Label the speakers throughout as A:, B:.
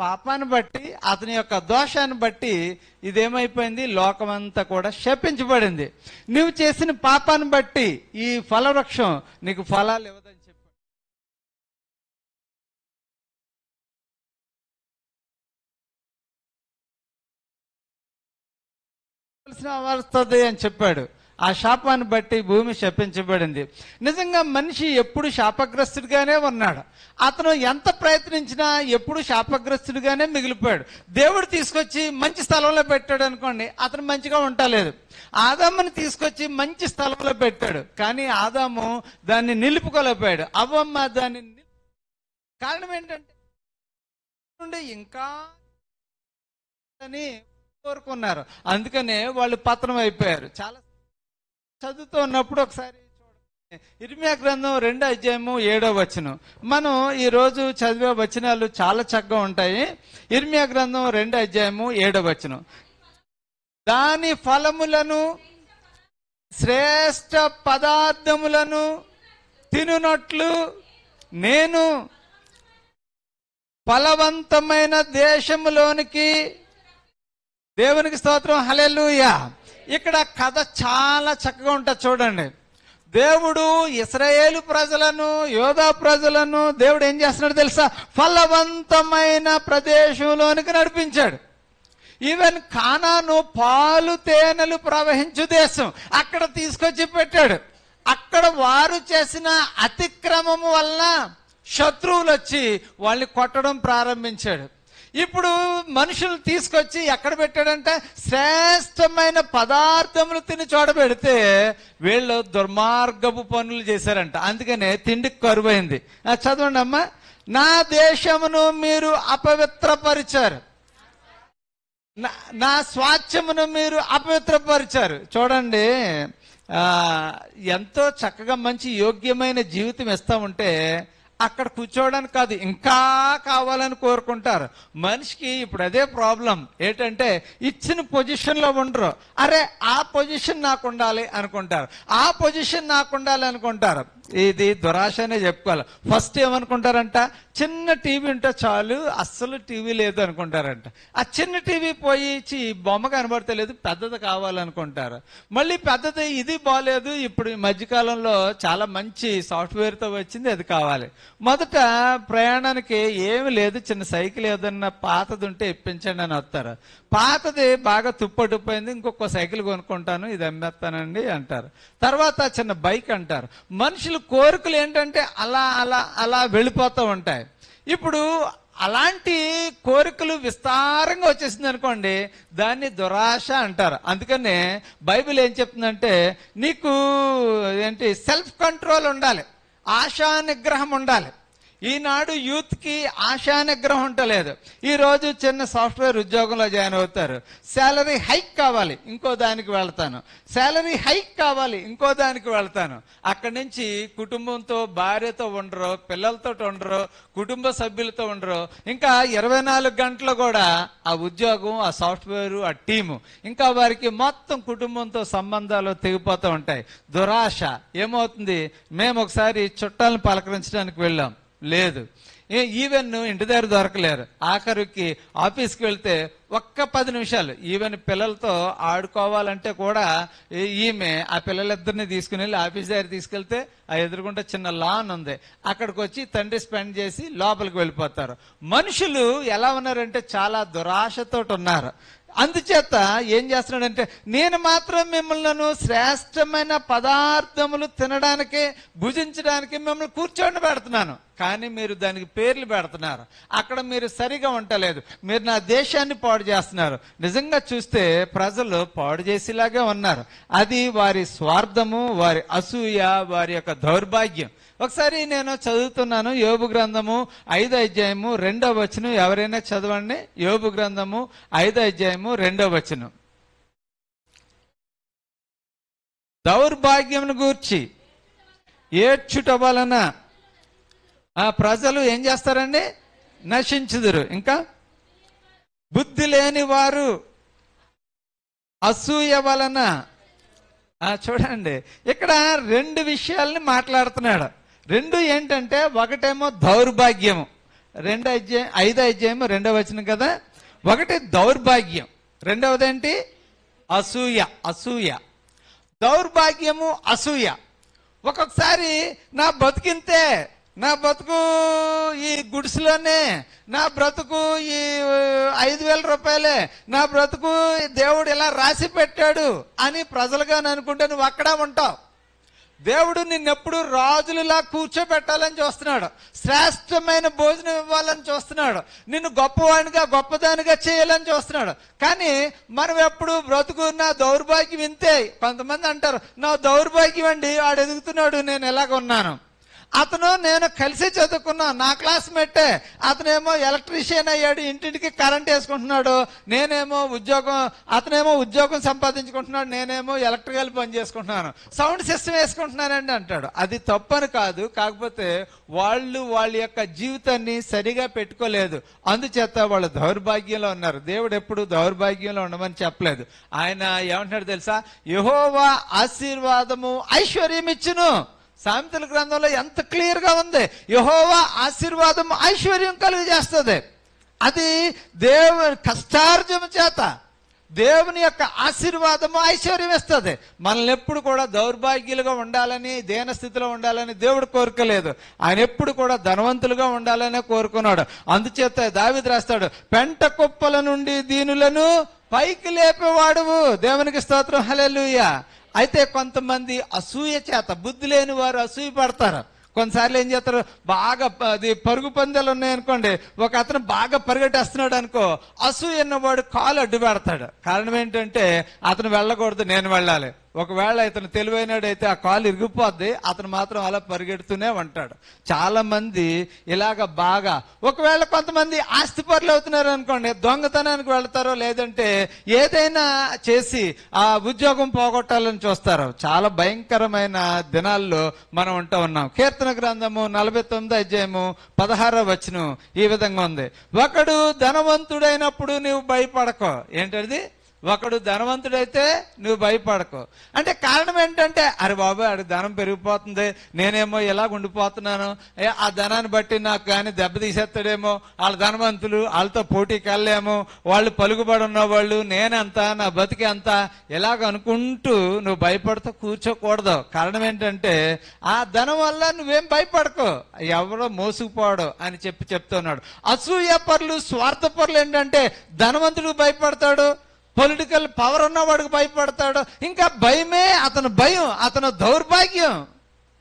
A: పాపాన్ని బట్టి, అతని యొక్క దోషాన్ని బట్టి ఇదేమైపోయింది, లోకమంతా కూడా శపించబడింది. నువ్వు చేసిన పాపాన్ని బట్టి ఈ ఫలవృక్షం నీకు ఫలాలు ఇవ్వదని చెప్పి వస్తుంది అని చెప్పాడు. ఆ శాపాన్ని బట్టి భూమి శపించబడింది. నిజంగా మనిషి ఎప్పుడు శాపగ్రస్తుడిగానే ఉన్నాడు. అతను ఎంత ప్రయత్నించినా ఎప్పుడు శాపగ్రస్తుడిగానే మిగిలిపోయాడు. దేవుడు తీసుకొచ్చి మంచి స్థలంలో పెట్టాడు అనుకోండి, అతను మంచిగా ఉండలేదు. ఆదాముని తీసుకొచ్చి మంచి స్థలంలో పెట్టాడు, కానీ ఆదాము దాన్ని నిలుపుకోలేకపోయాడు. అవ్వమ్మ దాన్ని కారణం ఏంటంటే ఇంకా అని కోరుకున్నారు. అందుకనే వాళ్ళు పతనం అయిపోయారు. చాలా చదువుతూ ఉన్నప్పుడు ఒకసారి చూడండి, ఇర్మియా గ్రంథం 2వ అధ్యాయము 7వ వచనం. మనం ఈరోజు చదివే వచనాలు చాలా చక్కగా ఉంటాయి. ఇర్మియా గ్రంథం 2వ అధ్యాయము 7వ వచనం. దాని ఫలములను శ్రేష్ఠ పదార్థములను తినునట్లు నేను ఫలవంతమైన దేశములోనికి, దేవునికి స్తోత్రం, హల్లెలూయా. ఇక్కడ కథ చాలా చక్కగా ఉంటుంది చూడండి. దేవుడు ఇశ్రాయేలు ప్రజలను, యోధా ప్రజలను దేవుడు ఏం చేస్తున్నాడు తెలుసా, ఫలవంతమైన ప్రదేశంలోనికి నడిపించాడు. ఈవెన్ కానాను పాలు తేనెలు ప్రవహించు దేశం, అక్కడ తీసుకొచ్చి పెట్టాడు. అక్కడ వారు చేసిన అతిక్రమము వలన శత్రువులు వచ్చి వాళ్ళని కొట్టడం ప్రారంభించాడు. ఇప్పుడు మనుషులు తీసుకొచ్చి ఎక్కడ పెట్టాడంటే శ్రేష్టమైన పదార్థములు తిని చూడబెడితే వీళ్ళు దుర్మార్గపు పనులు చేశారంట. అందుకనే తిండికి కరువైంది. చదవండి అమ్మా. నా దేశమును మీరు అపవిత్రపరిచారు, నా స్వాస్థ్యమును మీరు అపవిత్రపరిచారు. చూడండి, ఎంతో చక్కగా మంచి యోగ్యమైన జీవితం ఇస్తా ఉంటే అక్కడ కూర్చోవడానికి కాదు, ఇంకా కావాలని కోరుకుంటారు. మనిషికి ఇప్పుడు అదే ప్రాబ్లం ఏంటంటే, ఇచ్చిన పొజిషన్లో ఉండరు. అరే ఆ పొజిషన్ నాకు ఉండాలి అనుకుంటారు, ఆ పొజిషన్ నాకు ఉండాలి అనుకుంటారు. ఇది దురాశనే చెప్పుకోవాలి. ఫస్ట్ ఏమనుకుంటారంట, చిన్న టీవీ ఉంటే చాలు, అస్సలు టీవీ లేదు అనుకుంటారంట. ఆ చిన్న టీవీ పోయి బొమ్మ కనబడతలేదు, పెద్దది కావాలనుకుంటారు. మళ్ళీ పెద్దది, ఇది బాగాలేదు, ఇప్పుడు ఈ మధ్యకాలంలో చాలా మంచి సాఫ్ట్వేర్తో వచ్చింది, అది కావాలి. మొదట ప్రయాణానికి ఏమి లేదు, చిన్న సైకిల్ ఏదన్నా పాతది ఉంటే ఇప్పించండి అని వస్తారు. పాతది బాగా తుప్పటిపోయింది, ఇంకొక సైకిల్ కొనుక్కుంటాను, ఇది అమ్మేస్తానండి అంటారు. తర్వాత చిన్న బైక్ అంటారు. మనుషులు కోరికలు ఏంటంటే అలా అలా అలా వెళ్ళిపోతూ ఉంటాయి. ఇప్పుడు అలాంటి కోరికలు విస్తారంగా వచ్చేసింది అనుకోండి, దాన్ని దురాశ అంటారు. అందుకనే బైబిల్ ఏం చెప్తుందంటే, నీకు ఏంటి, సెల్ఫ్ కంట్రోల్ ఉండాలి, ఆశా నిగ్రహం ఉండాలి. ఈనాడు యూత్కి ఆశా నిగ్రహం ఉండలేదు. ఈరోజు చిన్న సాఫ్ట్వేర్ ఉద్యోగంలో జాయిన్ అవుతారు, శాలరీ హైక్ కావాలి, ఇంకో దానికి వెళ్తాను, శాలరీ హైక్ కావాలి, ఇంకో దానికి వెళ్తాను. అక్కడి నుంచి కుటుంబంతో, భార్యతో ఉండరు, పిల్లలతో ఉండరు, కుటుంబ సభ్యులతో ఉండరు. ఇంకా 24 గంటలు కూడా ఆ ఉద్యోగం, ఆ సాఫ్ట్వేర్, ఆ టీము, ఇంకా వారికి మొత్తం కుటుంబంతో సంబంధాలు తెగిపోతూ ఉంటాయి. దురాశ ఏమవుతుంది, మేము ఒకసారి చుట్టాలను పలకరించడానికి వెళ్ళాం, లేదు, ఈవెన్ ఇంటి దగ్గర దొరకలేరు. ఆఖరికి ఆఫీస్కి వెళ్తే ఒక్క 10 నిమిషాలు, ఈవెన్ పిల్లలతో ఆడుకోవాలంటే కూడా ఈమె ఆ పిల్లలిద్దరిని తీసుకుని వెళ్ళి ఆఫీస్ దగ్గర తీసుకెళ్తే ఆ ఎదురుగుంటే చిన్న లాన్ ఉంది, అక్కడికి వచ్చి తండ్రి స్పెండ్ చేసి లోపలికి వెళ్ళిపోతారు. మనుషులు ఎలా ఉన్నారంటే చాలా దురాశతో ఉన్నారు. అందుచేత ఏం చేస్తున్నాడంటే, నేను మాత్రం మిమ్మల్ని శ్రేష్టమైన పదార్థములు తినడానికి, భుజించడానికి మిమ్మల్ని కూర్చొని పెడుతున్నాను, కానీ మీరు దానికి పేర్లు పెడుతున్నారు. అక్కడ మీరు సరిగా ఉండలేదు, మీరు నా దేశాన్ని పాడు చేస్తున్నారు. నిజంగా చూస్తే ప్రజలు పాడు చేసేలాగే ఉన్నారు. అది వారి స్వార్థము, వారి అసూయ, వారి యొక్క దౌర్భాగ్యం. ఒకసారి నేను చదువుతున్నాను, యోబు గ్రంథము 5వ అధ్యాయము 2వ వచనం. ఎవరైనా చదవండి, యోబు గ్రంథము 5వ అధ్యాయము 2వ వచనం. దౌర్భాగ్యమును గూర్చి ఏడ్చుట వలన ఆ ప్రజలు ఏం చేస్తారండి, నశించుదురు. ఇంకా బుద్ధి లేని వారు అసూయ వలన. చూడండి, ఇక్కడ 2 విషయాల్ని మాట్లాడుతున్నాడు. 2 ఏంటంటే, ఒకటేమో దౌర్భాగ్యము, 5వ అధ్యాయము 2వ వచనం కదా. ఒకటి దౌర్భాగ్యం, రెండవది ఏంటి? అసూయ. దౌర్భాగ్యము, అసూయ. ఒక్కొక్కసారి నా బతుకింతే, నా బ్రతుకు ఈ గుడిసెలోనే, నా బ్రతుకు ఈ 5,000 రూపాయలే, నా బ్రతుకు దేవుడు ఇలా రాసి పెట్టాడు అని ప్రజలుగా అనుకుంటే నువ్వు అక్కడే ఉంటావు. దేవుడు నిన్నెప్పుడు రాజులలా కూర్చోబెట్టాలని చూస్తున్నాడు, శ్రేష్టమైన భోజనం ఇవ్వాలని చూస్తున్నాడు, నిన్ను గొప్పవాడిగా గొప్పదానిగా చేయాలని చూస్తున్నాడు. కానీ మనం ఎప్పుడు బ్రతుకు నా దౌర్భాగ్యం ఇంతే. కొంతమంది అంటారు నా దౌర్భాగ్యం అండి, వాడు ఎదుగుతున్నాడు, నేను ఎలాగ ఉన్నాను. అతను నేను కలిసి చదువుకున్నా, నా క్లాస్మేటే. అతనేమో ఎలక్ట్రీషియన్ అయ్యాడు, ఇంటింటికి కరెంట్ వేసుకుంటున్నాడు. అతనేమో ఉద్యోగం సంపాదించుకుంటున్నాడు, నేనేమో ఎలక్ట్రికల్ పని చేసుకుంటున్నాను, సౌండ్ సిస్టమ్ వేసుకుంటున్నానండి అంటాడు. అది తప్పని కాదు, కాకపోతే వాళ్ళ యొక్క జీవితాన్ని సరిగా పెట్టుకోలేదు, అందుచేత వాళ్ళు దౌర్భాగ్యంలో ఉన్నారు. దేవుడు ఎప్పుడు దౌర్భాగ్యంలో ఉండమని చెప్పలేదు. ఆయన ఏమంటున్నాడు తెలుసా? యెహోవా ఆశీర్వాదము ఐశ్వర్యం ఇచ్చును. సామెతల గ్రంథంలో ఎంత క్లియర్ గా ఉంది. యెహోవా ఆశీర్వాదం ఐశ్వర్యం కలుగజేస్తుంది. అది దేవుని కష్టార్జన చేత దేవుని యొక్క ఆశీర్వాదము ఐశ్వర్యం ఇస్తుంది. మనల్ని ఎప్పుడు కూడా దౌర్భాగ్యులుగా ఉండాలని, దీనస్థితిలో ఉండాలని దేవుడు కోరుకోలేదు. ఆయన ఎప్పుడు కూడా ధనవంతులుగా ఉండాలనే కోరుకున్నాడు. అందుచేత దావీదు రాస్తాడు, పెంట కుప్పల నుండి దీనులను పైకి లేపేవాడువు. దేవునికి స్తోత్రం, హల్లెలూయా. అయితే కొంతమంది అసూయ చేత, బుద్ధి లేని వారు అసూయ పడతారు. కొన్నిసార్లు ఏం చేస్తారు, బాగా పరుగు పందాలు ఉన్నాయనుకోండి, ఒక అతను బాగా పరిగెట్టేస్తున్నాడు అనుకో, అసూయ అన్నవాడు కాలు అడ్డు పెడతాడు. కారణం ఏంటంటే అతను వెళ్ళకూడదు, నేను వెళ్ళాలి. ఒకవేళ ఇతను తెలివైనడైతే ఆ కాలు ఇరిగిపోద్ది, అతను మాత్రం అలా పరిగెడుతూనే ఉంటాడు. చాలా మంది ఇలాగ బాగా, ఒకవేళ కొంతమంది ఆస్తిపరులు అవుతున్నారు అనుకోండి, దొంగతనానికి వెళ్తారో లేదంటే ఏదైనా చేసి ఆ ఉద్యోగం పోగొట్టాలని చూస్తారు. చాలా భయంకరమైన దినాల్లో మనం ఉంటూ ఉన్నాం. కీర్తన గ్రంథము 49వ అధ్యాయము 16వ వచనం ఈ విధంగా ఉంది. ఒకడు ధనవంతుడైనప్పుడు నువ్వు భయపడకో. ఏంటది? ఒకడు ధనవంతుడైతే నువ్వు భయపడకు. అంటే కారణం ఏంటంటే, అరే బాబు ఆడికి ధనం పెరిగిపోతుంది, నేనేమో ఇలా ఉండిపోతున్నాను, ఆ ధనాన్ని బట్టి నాకు కానీ దెబ్బతీసేస్తాడేమో, వాళ్ళ ధనవంతులు, వాళ్ళతో పోటీకి వెళ్ళలేము, వాళ్ళు పలుకుబడి ఉన్నవాళ్ళు, నేనెంత, నా బతికి ఎంత, ఇలాగ అనుకుంటూ నువ్వు భయపడుతూ కూర్చోకూడదు. కారణం ఏంటంటే ఆ ధనం వల్ల నువ్వేం భయపడకు, ఎవరో మోసుకుపోవడం అని చెప్తున్నాడు. అసూయ పరులు, స్వార్థ పరులు ఏంటంటే ధనవంతుడు భయపడతాడు, పొలిటికల్ పవర్ ఉన్నవాడికి భయపడతాడు, ఇంకా భయమే అతను భయం, అతను దౌర్భాగ్యం,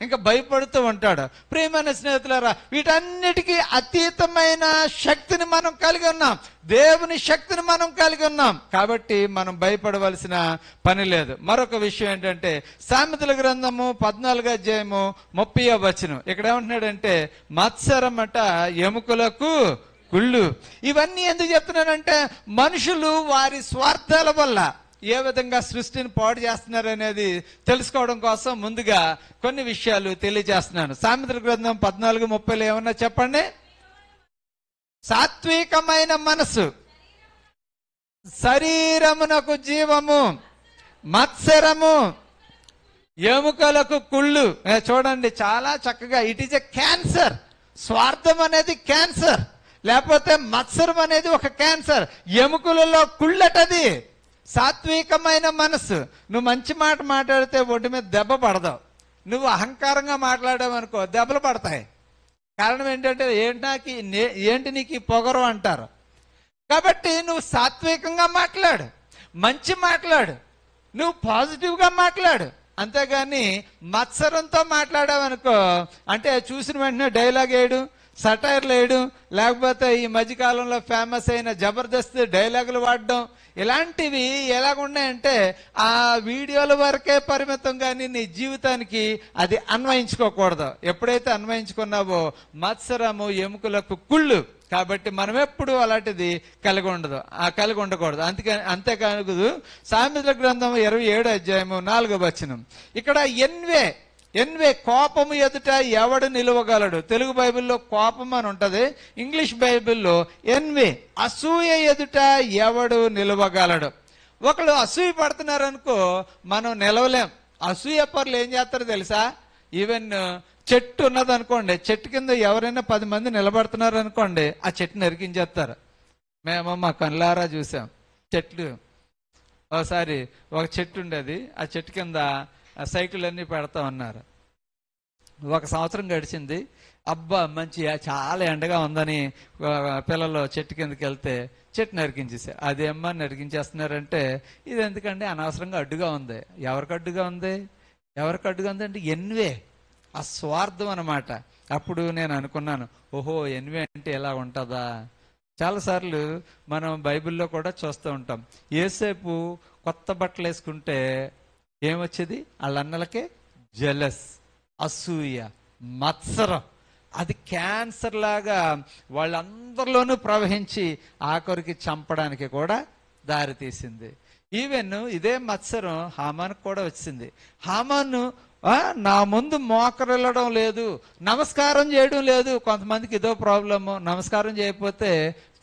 A: ఇంకా భయపడుతూ ఉంటాడు. ప్రియమైన స్నేహితులారా, వీటన్నిటికీ అతీతమైన శక్తిని మనం కలిగి ఉన్నాం, దేవుని శక్తిని మనం కలిగి ఉన్నాం. కాబట్టి మనం భయపడవలసిన పని లేదు. మరొక విషయం ఏంటంటే, సామెతల గ్రంథము 14వ అధ్యాయము 30వ వచనం ఇక్కడ ఏమంటున్నాడంటే, మత్సరమట ఎముకలకు కుళ్ళు. ఇవన్నీ ఎందుకు చెప్తున్నానంటే, మనుషులు వారి స్వార్థాల వల్ల ఏ విధంగా సృష్టిని పాడు చేస్తున్నారు అనేది తెలుసుకోవడం కోసం ముందుగా కొన్ని విషయాలు తెలియజేస్తున్నాను. సామెతల గ్రంథం 14:30 ఏమన్నా చెప్పండి. సాత్వికమైన మనసు శరీరమునకు జీవము, మత్సరము ఎముకలకు కుళ్ళు. చూడండి చాలా చక్కగా, ఇట్ ఈజ్ ఎ క్యాన్సర్. స్వార్థం అనేది క్యాన్సర్, లేకపోతే మత్సరం అనేది ఒక క్యాన్సర్. ఎముకలలో కుళ్ళటది. సాత్వికమైన మనసు. నువ్వు మంచి మాట మాట్లాడితే ఒంటి మీద దెబ్బ పడదావు, నువ్వు అహంకారంగా మాట్లాడావనుకో దెబ్బలు పడతాయి. కారణం ఏంటంటే, ఏంటి నీకు ఈ పొగరు అంటారు. కాబట్టి నువ్వు సాత్వికంగా మాట్లాడు, మంచి మాట్లాడు, నువ్వు పాజిటివ్గా మాట్లాడు. అంతేగాని మత్సరంతో మాట్లాడావనుకో, అంటే చూసిన వెంటనే డైలాగ్ వేయడు, సటైర్లు వేయడం, లేకపోతే ఈ మధ్యకాలంలో ఫేమస్ అయిన జబర్దస్త్ డైలాగులు వాడడం, ఇలాంటివి ఎలాగున్నాయంటే ఆ వీడియోల వరకే పరిమితం, కానీ నీ జీవితానికి అది అన్వయించుకోకూడదు. ఎప్పుడైతే అన్వయించుకున్నావో మత్సరము ఎముకలకు కుళ్ళు. కాబట్టి మనం ఎప్పుడు అలాంటిది కలిగి ఉండకూడదు. అంతేకాదు సామెతల గ్రంథం 27వ అధ్యాయము 4వ వచనం ఇక్కడ ఎన్వే కోపము ఎదుట ఎవడు నిలవగలడు. తెలుగు బైబిల్లో కోపం అని ఉంటది, ఇంగ్లీష్ బైబిల్లో ఎన్వే, అసూయ ఎదుట ఎవడు నిలవగలడు. ఒకళ్ళు అసూయ పడుతున్నారనుకో మనం నిలవలేం. అసూయ పరులు ఏం చేస్తారో తెలుసా, ఈవెన్ చెట్టు ఉన్నది అనుకోండి, చెట్టు కింద ఎవరైనా 10 మంది నిలబడుతున్నారు అనుకోండి, ఆ చెట్టు నరికించేస్తారు. మేము మా కళ్ళారా చూసాం చెట్లు. ఒకసారి ఒక చెట్టు ఉండేది, ఆ చెట్టు కింద సైకిల్ అన్ని పెడతా ఉన్నారు. 1 సంవత్సరం గడిచింది. అబ్బా మంచి చాలా ఎండగా ఉందని పిల్లలు చెట్టు కిందకి వెళ్తే చెట్టు నరికించేసారు. అదేమ్మా నరికించేస్తున్నారంటే, ఇది ఎందుకండి అనవసరంగా అడ్డుగా ఉంది. ఎవరికి అడ్డుగా ఉంది? ఎవరికి అడ్డుగా ఉంది అంటే ఎన్వే, ఆ స్వార్థం అన్నమాట. అప్పుడు నేను అనుకున్నాను, ఓహో ఎన్వే అంటే ఎలా ఉంటుందా. చాలాసార్లు మనం బైబిల్లో కూడా చూస్తూ ఉంటాం. యేసేపు కొత్త బట్టలు వేసుకుంటే ఏమొచ్చేది? వాళ్ళ అన్నలకే జెలస్, అసూయ, మత్సరం. అది క్యాన్సర్ లాగా వాళ్ళందరిలోనూ ప్రవహించి ఆఖరికి చంపడానికి కూడా దారి తీసింది. ఈవెన్ ఇదే మత్సరం హామానుకు కూడా వచ్చింది. హామాను నా ముందు మోకరిల్లడం లేదు, నమస్కారం చేయడం లేదు. కొంతమందికి ఇదో ప్రాబ్లము, నమస్కారం చేయకపోతే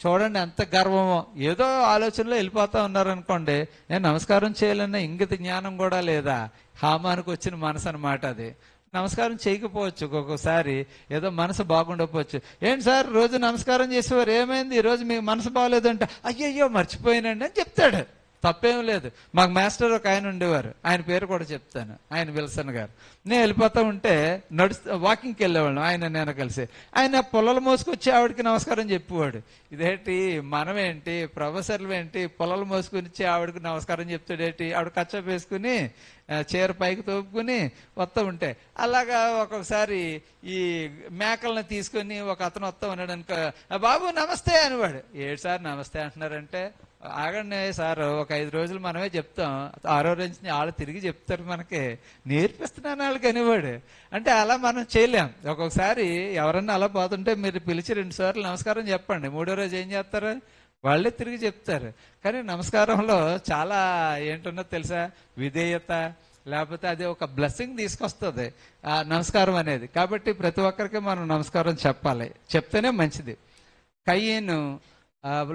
A: చూడండి ఎంత గర్వమో, ఏదో ఆలోచనలో వెళ్ళిపోతా ఉన్నారనుకోండి, నేను నమస్కారం చేయాలన్న ఇంగిత జ్ఞానం కూడా లేదా. హామానుకు వచ్చిన మనసు అనమాట అది. నమస్కారం చేయకపోవచ్చు, ఒక్కొక్కసారి ఏదో మనసు బాగుండకపోవచ్చు. ఏంటి సార్ రోజు నమస్కారం చేసేవారు, ఏమైంది ఈరోజు మీకు మనసు బాగలేదు అంటే, అయ్యయ్యో మర్చిపోయినండి అని చెప్తాడు. తప్పేం లేదు. మాకు మాస్టర్ ఒక ఆయన ఉండేవారు, ఆయన పేరు కూడా చెప్తాను, ఆయన విల్సన్ గారు. నేను వెళ్ళిపోతా ఉంటే వాకింగ్కి వెళ్ళేవాళ్ళం ఆయన నేను కలిసి. ఆయన పొలాలు మోసుకొచ్చి ఆవిడకి నమస్కారం చెప్పేవాడు. ఇదేంటి మనమేంటి ప్రొఫెసర్లు ఏంటి పొలాలు మోసుకొచ్చి ఆవిడకి నమస్కారం చెప్తాడేంటి? ఆవిడ కచ్చప్ వేసుకుని చీర పైకి తోపుకుని వస్తూ ఉంటే, అలాగా ఒక్కొక్కసారి ఈ మేకల్ని తీసుకొని ఒక అతను వస్తూ ఉన్నాడు అనుకో, బాబు నమస్తే అనేవాడు. ఏడు సార్ నమస్తే అంటున్నారంటే, ఆగండి సార్ ఒక 5 రోజులు మనమే చెప్తాం, 6వ రోజు వాళ్ళు తిరిగి చెప్తారు, మనకి నేర్పిస్తున్నాను వాళ్ళకి అనేవాడు. అంటే అలా మనం చేయలేం. ఒక్కొక్కసారి ఎవరన్నా అలా పోతుంటే మీరు పిలిచి 2 సార్లు నమస్కారం చెప్పండి, 3వ రోజు ఏం చేస్తారు? వాళ్ళే తిరిగి చెప్తారు. కానీ నమస్కారంలో చాలా ఏంటున్నది తెలుసా? విధేయత, లేకపోతే అది ఒక బ్లెస్సింగ్ తీసుకొస్తుంది ఆ నమస్కారం అనేది. కాబట్టి ప్రతి ఒక్కరికి మనం నమస్కారం చెప్పాలి, చెప్తేనే మంచిది. కయ్యను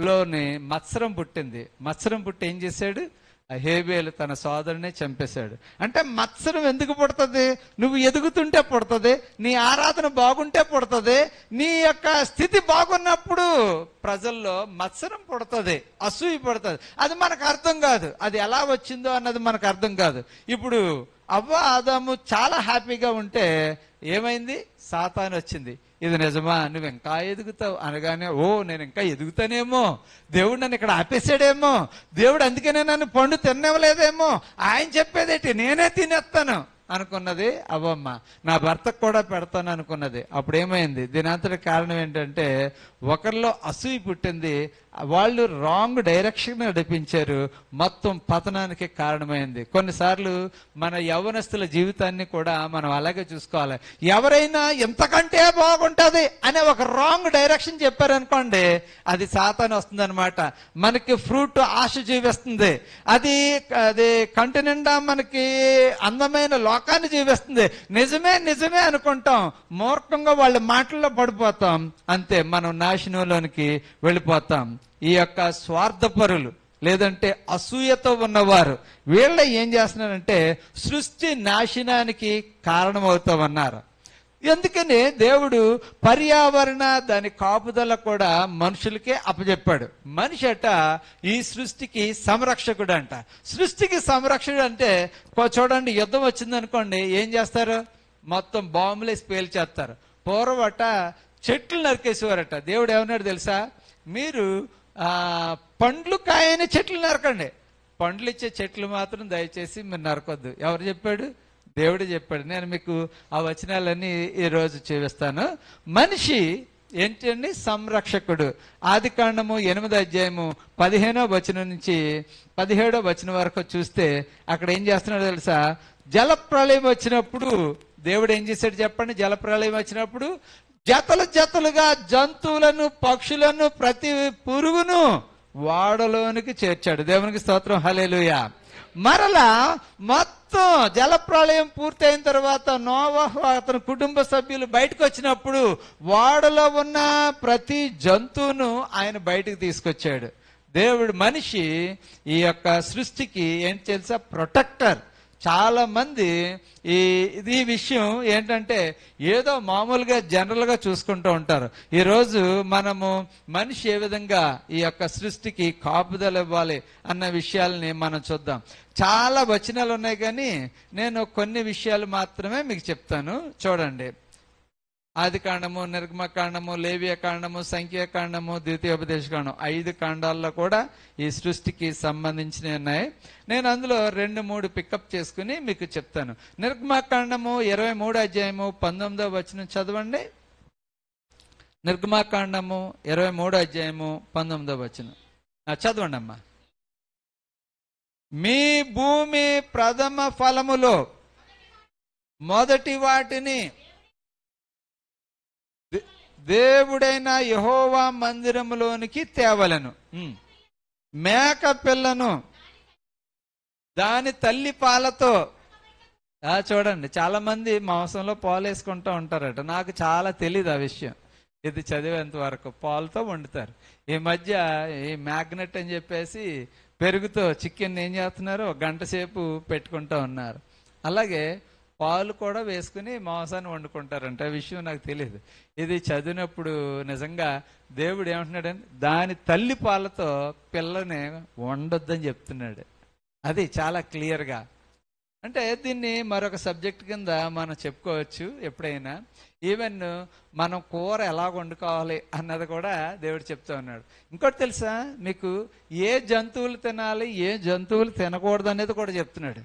A: లోని మత్సరం పుట్టింది. మత్సరం పుట్టి ఏం చేశాడు? హేబేలు తన సోదరుని చంపేశాడు. అంటే మత్సరం ఎందుకు పుడుతుంది? నువ్వు ఎదుగుతుంటే పుడుతుంది, నీ ఆరాధన బాగుంటే పుడుతుంది, నీ యొక్క స్థితి బాగున్నప్పుడు ప్రజల్లో మత్సరం పుడుతుంది, అసూయ పుడుతుంది. అది మనకు అర్థం కాదు, అది ఎలా వచ్చిందో అన్నది మనకు అర్థం కాదు. ఇప్పుడు అవ్వ ఆదాము చాలా హ్యాపీగా ఉంటే ఏమైంది? సాతాను వచ్చింది. ఇది నిజమా? నువ్వు ఇంకా ఎదుగుతావు అనగానే, ఓ నేను ఇంకా ఎదుగుతానేమో, దేవుడు నన్ను ఇక్కడ ఆపేసాడేమో, దేవుడు అందుకనే నన్ను పండు తినవలేదేమో, ఆయన చెప్పేదేంటి నేనే తినేస్తాను అనుకున్నది అవ్వమ్మ. నా భర్తకు కూడా పెడతాను అనుకున్నది. అప్పుడు ఏమైంది? దీనంతటి కారణం ఏంటంటే ఒకరిలో అసూయ పుట్టింది, వాళ్ళు రాంగ్ డైరెక్షన్ నడిపించారు, మొత్తం పతనానికి కారణమైంది. కొన్నిసార్లు మన యవ్వనస్తుల జీవితాన్ని కూడా మనం అలాగే చూసుకోవాలి. ఎవరైనా ఎంతకంటే బాగుంటుంది అనే ఒక రాంగ్ డైరెక్షన్ చెప్పారనుకోండి, అది సాతాను వస్తుంది అనమాట. మనకి ఫ్రూట్ ఆశ జీవిస్తుంది, అది కంటి నిండా మనకి అందమైన లోకాన్ని జీవిస్తుంది. నిజమే నిజమే అనుకుంటాం, మూర్ఖంగా వాళ్ళ మాటల్లో పడిపోతాం, అంతే మనం నాశనంలోనికి వెళ్ళిపోతాం. ఈ యొక్క స్వార్థపరులు లేదంటే అసూయతో ఉన్నవారు వీళ్ళ ఏం చేస్తున్నారంటే సృష్టి నాశనానికి కారణమవుతామన్నారు. ఎందుకని దేవుడు పర్యావరణ దాని కాపుదల కూడా మనుషులకే అప్పచెప్పాడు. మనిషి అట ఈ సృష్టికి సంరక్షకుడు అంట. సృష్టికి సంరక్షకుడు అంటే చూడండి, యుద్ధం వచ్చిందనుకోండి ఏం చేస్తారు? మొత్తం బాంబులేసి పేల్చేస్తారు. పూర్వట చెట్లు నరికేసేవారట. దేవుడు ఏమన్నాడు తెలుసా? మీరు పండ్లు కాయని చెట్లు నరకండి, పండ్లు ఇచ్చే చెట్లు మాత్రం దయచేసి మీరు నరకొద్దు. ఎవరు చెప్పాడు? దేవుడు చెప్పాడు. నేను మీకు ఆ వచనాలన్నీ ఈరోజు చూపిస్తాను. మనిషి ఏంటండి? సంరక్షకుడు. ఆదికాండము 8వ అధ్యాయము 15వ వచనం నుంచి 17వ వచనం వరకు చూస్తే అక్కడ ఏం చేస్తున్నాడో తెలుసా? జలప్రళయం వచ్చినప్పుడు దేవుడు ఏం చేశాడు చెప్పండి? జలప్రళయం వచ్చినప్పుడు జతలు జతలుగా జంతువులను, పక్షులను, ప్రతి పురుగును వాడలోనికి చేర్చాడు. దేవునికి స్తోత్రం, హల్లెలూయా. మరలా మొత్తం జలప్రళయం పూర్తయిన తర్వాత నోవహు అతని కుటుంబ సభ్యులు బయటకు వచ్చినప్పుడు వాడలో ఉన్న ప్రతి జంతువును ఆయన బయటకు తీసుకొచ్చాడు. దేవుడు మనిషి ఈ యొక్క సృష్టికి ఏంటి తెలుసా? ప్రొటెక్టర్. చాలా మంది ఈ విషయం ఏంటంటే ఏదో మామూలుగా జనరల్గా చూసుకుంటూ ఉంటారు. ఈరోజు మనము మనిషి ఏ విధంగా ఈ యొక్క సృష్టికి కాపుదల ఇవ్వాలి అన్న విషయాలని మనం చూద్దాం. చాలా వచనాలు ఉన్నాయి, కానీ నేను కొన్ని విషయాలు మాత్రమే మీకు చెప్తాను. చూడండి, ఆది కాండము, నిర్గమకాండము, లేవియ కాండము, సంఖ్యాకాండము, ద్వితీయోపదేశ కాండం, 5 కాండాల్లో కూడా ఈ సృష్టికి సంబంధించినవి ఉన్నాయి. నేను అందులో 2-3 పికప్ చేసుకుని మీకు చెప్తాను. నిర్గమకాండము 23 అధ్యాయము 19వ వచనం చదవండి. నిర్గమకాండము 23 అధ్యాయము 19వ వచనం చదవండి అమ్మా. మీ భూమి ప్రథమ ఫలములో మొదటి వాటిని దేవుడైన యెహోవా మందిరములోనికి తేవలను. మేక పిల్లను దాని తల్లి పాలతో. చూడండి, చాలా మంది మాంసంలో పాలు వేసుకుంటూ ఉంటారట. నాకు చాలా తెలియదు ఆ విషయం, ఇది చదివేంత వరకు. పాలతో వండుతారు. ఈ మధ్య ఈ మ్యాగ్నెట్ అని చెప్పేసి పెరుగుతో చికెన్ ఏం చేస్తున్నారు, 1 గంట సేపు పెట్టుకుంటూ ఉన్నారు. అలాగే పాలు కూడా వేసుకుని మాంసాన్ని వండుకుంటారంట. ఆ విషయం నాకు తెలియదు. ఇది చదివినప్పుడు నిజంగా దేవుడు ఏమంటున్నాడని, దాని తల్లి పాలతో పిల్లని వండొద్దని చెప్తున్నాడు. అది చాలా క్లియర్గా. అంటే దీన్ని మరొక సబ్జెక్ట్ కింద మనం చెప్పుకోవచ్చు ఎప్పుడైనా. ఈవెన్ మనం కూర ఎలా వండుకోవాలి అన్నది కూడా దేవుడు చెప్తా ఉన్నాడు. ఇంకోటి తెలుసా మీకు, ఏ జంతువులు తినాలి, ఏ జంతువులు తినకూడదు అనేది కూడా చెప్తున్నాడు.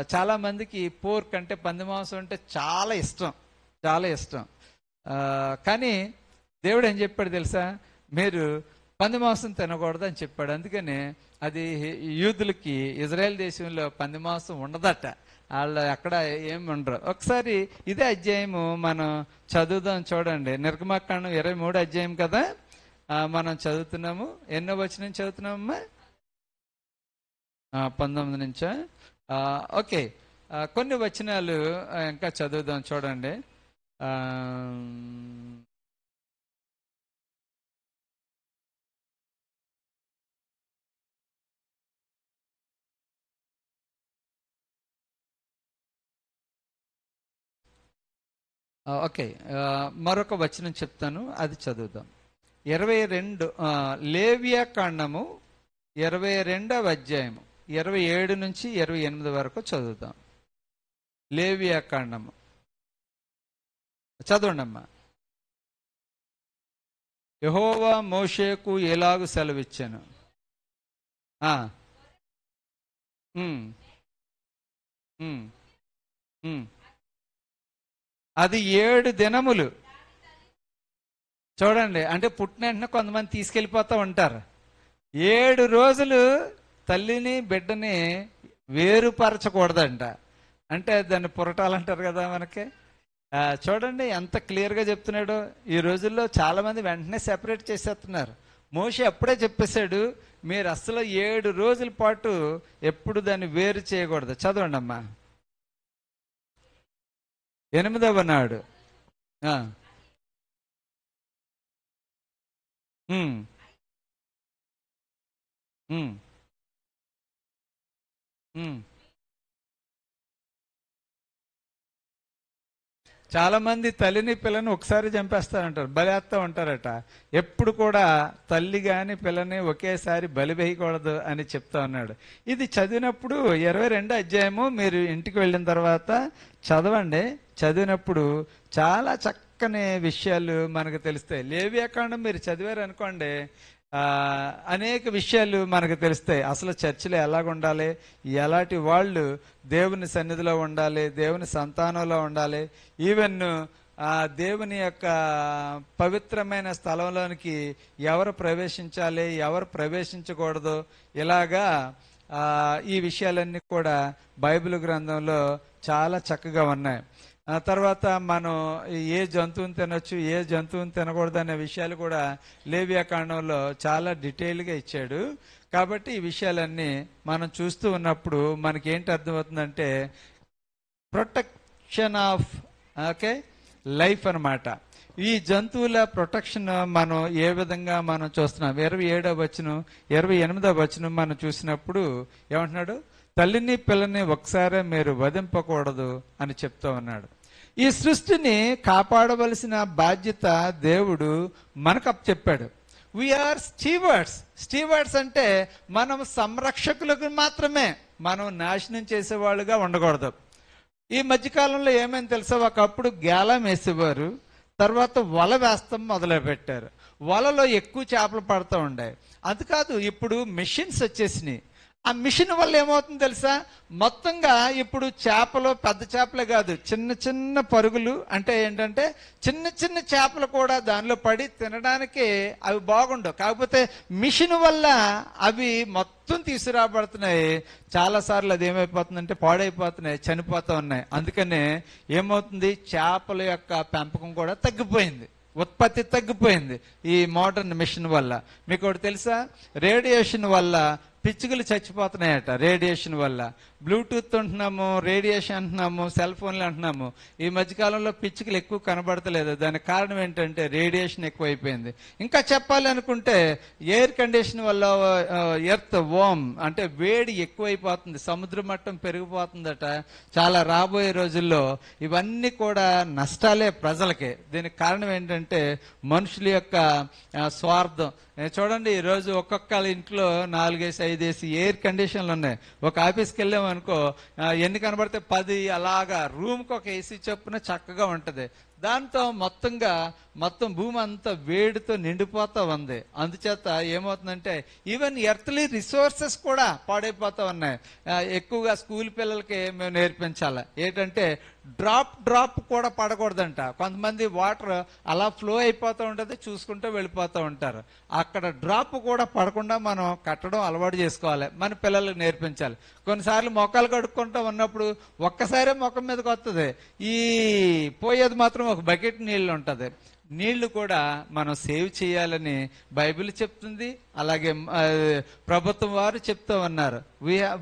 A: చాలా మందికి పోర్క్ అంటే పంది మాంసం అంటే చాలా ఇష్టం, చాలా ఇష్టం. కానీ దేవుడు ఏం చెప్పాడు తెలుసా, మీరు పంది మాంసం తినకూడదు అని చెప్పాడు. అందుకని అది యూదులకి ఇజ్రాయెల్ దేశంలో పంది మాంసం ఉండదట. వాళ్ళు అక్కడ ఏమి ఉండరు. ఒకసారి ఇదే అధ్యాయము మనం చదువుదాం. చూడండి, నిర్గమకాండం 23 అధ్యాయం కదా మనం చదువుతున్నాము. ఎన్నో వచనం చదువుతున్నామమ్మా? 19 నుంచా? ఓకే, కొన్ని వచనాలు ఇంకా చదువుదాం. చూడండి, ఓకే, మరొక వచనం చెప్తాను, అది చదువుదాం. 22 లేవియా కాండము 22వ అధ్యాయము 27 నుంచి 28 వరకు చదువుదాం. లేవియా కాండము చదవండి అమ్మా. యెహోవా మోషేకు ఎలాగు సెలవిచ్చాను. అది 7 దినములు. చూడండి, అంటే పుట్టిన వెంటనే కొంతమంది తీసుకెళ్ళిపోతూ ఉంటారు. 7 రోజులు తల్లిని బిడ్డని వేరుపరచకూడదంట. అంటే దాన్ని పురటాలంటారు కదా మనకి. చూడండి ఎంత క్లియర్గా చెప్తున్నాడో. ఈ రోజుల్లో చాలా మంది వెంటనే సెపరేట్ చేసేస్తున్నారు. మోషే అప్పుడే చెప్పేశాడు, మీరు అసలు 7 రోజుల పాటు ఎప్పుడు దాన్ని వేరు చేయకూడదు. చదవండి అమ్మా. 8వ నాడు చాలా మంది తల్లిని పిల్లని ఒకసారి చంపేస్తారంటారు, బలేస్తూ ఉంటారట. ఎప్పుడు కూడా తల్లి గాని పిల్లని ఒకేసారి బలి వేయకూడదు అని చెప్తా ఉన్నాడు. ఇది చదివినప్పుడు 22 అధ్యాయము మీరు ఇంటికి వెళ్ళిన తర్వాత చదవండి. చదివినప్పుడు చాలా చక్కని విషయాలు మనకు తెలుస్తాయి. లేవియా కాండం మీరు చదివారు అనుకోండి, అనేక విషయాలు మనకు తెలుస్తాయి. అసలు చర్చిలో ఎలాగుండాలి, ఎలాంటి వాళ్ళు దేవుని సన్నిధిలో ఉండాలి, దేవుని సంతానంలో ఉండాలి, ఈవెన్ దేవుని యొక్క పవిత్రమైన స్థలంలోనికి ఎవరు ప్రవేశించాలి, ఎవరు ప్రవేశించకూడదు, ఇలాగా ఈ విషయాలన్నీ కూడా బైబిల్ గ్రంథంలో చాలా చక్కగా ఉన్నాయి. తర్వాత మనం ఏ జంతువుని తినొచ్చు, ఏ జంతువుని తినకూడదు అనే విషయాలు కూడా లేవియా కాండంలో చాలా డీటెయిల్గా ఇచ్చాడు. కాబట్టి ఈ విషయాలన్నీ మనం చూస్తూ ఉన్నప్పుడు మనకి ఏంటి అర్థమవుతుందంటే, ప్రొటెక్షన్ ఆఫ్ లైఫ్ అన్నమాట. ఈ జంతువుల ప్రొటెక్షన్ మనం ఏ విధంగా మనం చూస్తున్నాం. 27వ వచనం 28వ వచనం మనం చూసినప్పుడు ఏమంటున్నాడు, తల్లిని పిల్లని ఒకసారి మీరు వధింపకూడదు అని చెప్తూ ఉన్నాడు. ఈ సృష్టిని కాపాడవలసిన బాధ్యత దేవుడు మనకు చెప్పాడు. We are stewards. స్టీవర్డ్స్ అంటే మనం సంరక్షకులకు మాత్రమే, మనం నాశనం చేసేవాళ్ళుగా ఉండకూడదు. ఈ మధ్యకాలంలో ఏమైంది తెలుసా, ఒకప్పుడు గేలం వేసేవారు, తర్వాత వల వేస్తాం మొదలుపెట్టారు. వలలో ఎక్కువ చేపలు పడుతూ ఉండే. అది కాదు, ఇప్పుడు మిషన్స్ వచ్చేసినాయి. ఆ మిషన్ వల్ల ఏమవుతుంది తెలుసా, మొత్తంగా ఇప్పుడు చేపలు పెద్ద చేపలే కాదు, చిన్న చిన్న పరుగులు, అంటే ఏంటంటే చిన్న చిన్న చేపలు కూడా దానిలో పడి తినడానికి అవి బాగుండవు. కాకపోతే మిషన్ వల్ల అవి మొత్తం తీసుకురాబడుతున్నాయి. చాలాసార్లు అది ఏమైపోతుందంటే పాడైపోతున్నాయి, చనిపోతూ ఉన్నాయి. అందుకనే ఏమవుతుంది, చేపల యొక్క పెంపకం కూడా తగ్గిపోయింది, ఉత్పత్తి తగ్గిపోయింది ఈ మోడర్న్ మిషన్ వల్ల. మీకు ఒకటి తెలుసా, రేడియేషన్ వల్ల పిచ్చుకలు చచ్చిపోతున్నాయట. రేడియేషన్ వల్ల బ్లూటూత్ అంటున్నాము, రేడియేషన్ అంటున్నాము, సెల్ ఫోన్లు అంటున్నాము. ఈ మధ్యకాలంలో పిచ్చుకలు ఎక్కువ కనబడతలేదు. దానికి కారణం ఏంటంటే రేడియేషన్ ఎక్కువైపోయింది. ఇంకా చెప్పాలి అనుకుంటే ఎయిర్ కండిషన్ వల్ల ఎర్త్ వార్మ్ అంటే వేడి ఎక్కువైపోతుంది, సముద్ర మట్టం పెరిగిపోతుందట. చాలా రాబోయే రోజుల్లో ఇవన్నీ కూడా నష్టాలే ప్రజలకే. దీనికి కారణం ఏంటంటే మనుషుల యొక్క స్వార్థం. చూడండి, ఈరోజు ఒక్కొక్క ఇంట్లో 4-5 ఎయిర్ కండిషన్లు ఉన్నాయి. ఒక ఆఫీస్కి వెళ్ళామనుకో, ఎన్ని కనబడితే 10 అలాగా రూమ్కి ఒక ఏసీ చొప్పున చక్కగా ఉంటుంది. దాంతో మొత్తం భూమి అంతా వేడితో నిండిపోతా ఉంది. అందుచేత ఏమవుతుందంటే ఈవెన్ ఎర్త్లీ రిసోర్సెస్ కూడా పాడైపోతా ఉన్నాయి. ఎక్కువగా స్కూల్ పిల్లలకి మేము నేర్పించాలి ఏంటంటే డ్రాప్ కూడా పడకూడదంట. కొంతమంది వాటర్ అలా ఫ్లో అయిపోతూ ఉంటుంది, చూసుకుంటూ వెళ్ళిపోతూ ఉంటారు. అక్కడ డ్రాప్ కూడా పడకుండా మనం కట్టడం అలవాటు చేసుకోవాలి, మన పిల్లలకు నేర్పించాలి. కొన్నిసార్లు మొక్కలు కడుక్కుంటూ ఉన్నప్పుడు ఒక్కసారే మొక్క మీదకి వస్తుంది, ఈ పోయేది మాత్రం ఒక బకెట్ నీళ్ళు ఉంటుంది. నీళ్లు కూడా మనం సేవ్ చేయాలని బైబిల్ చెప్తుంది, అలాగే ప్రభుత్వం వారు చెప్తూ ఉన్నారు.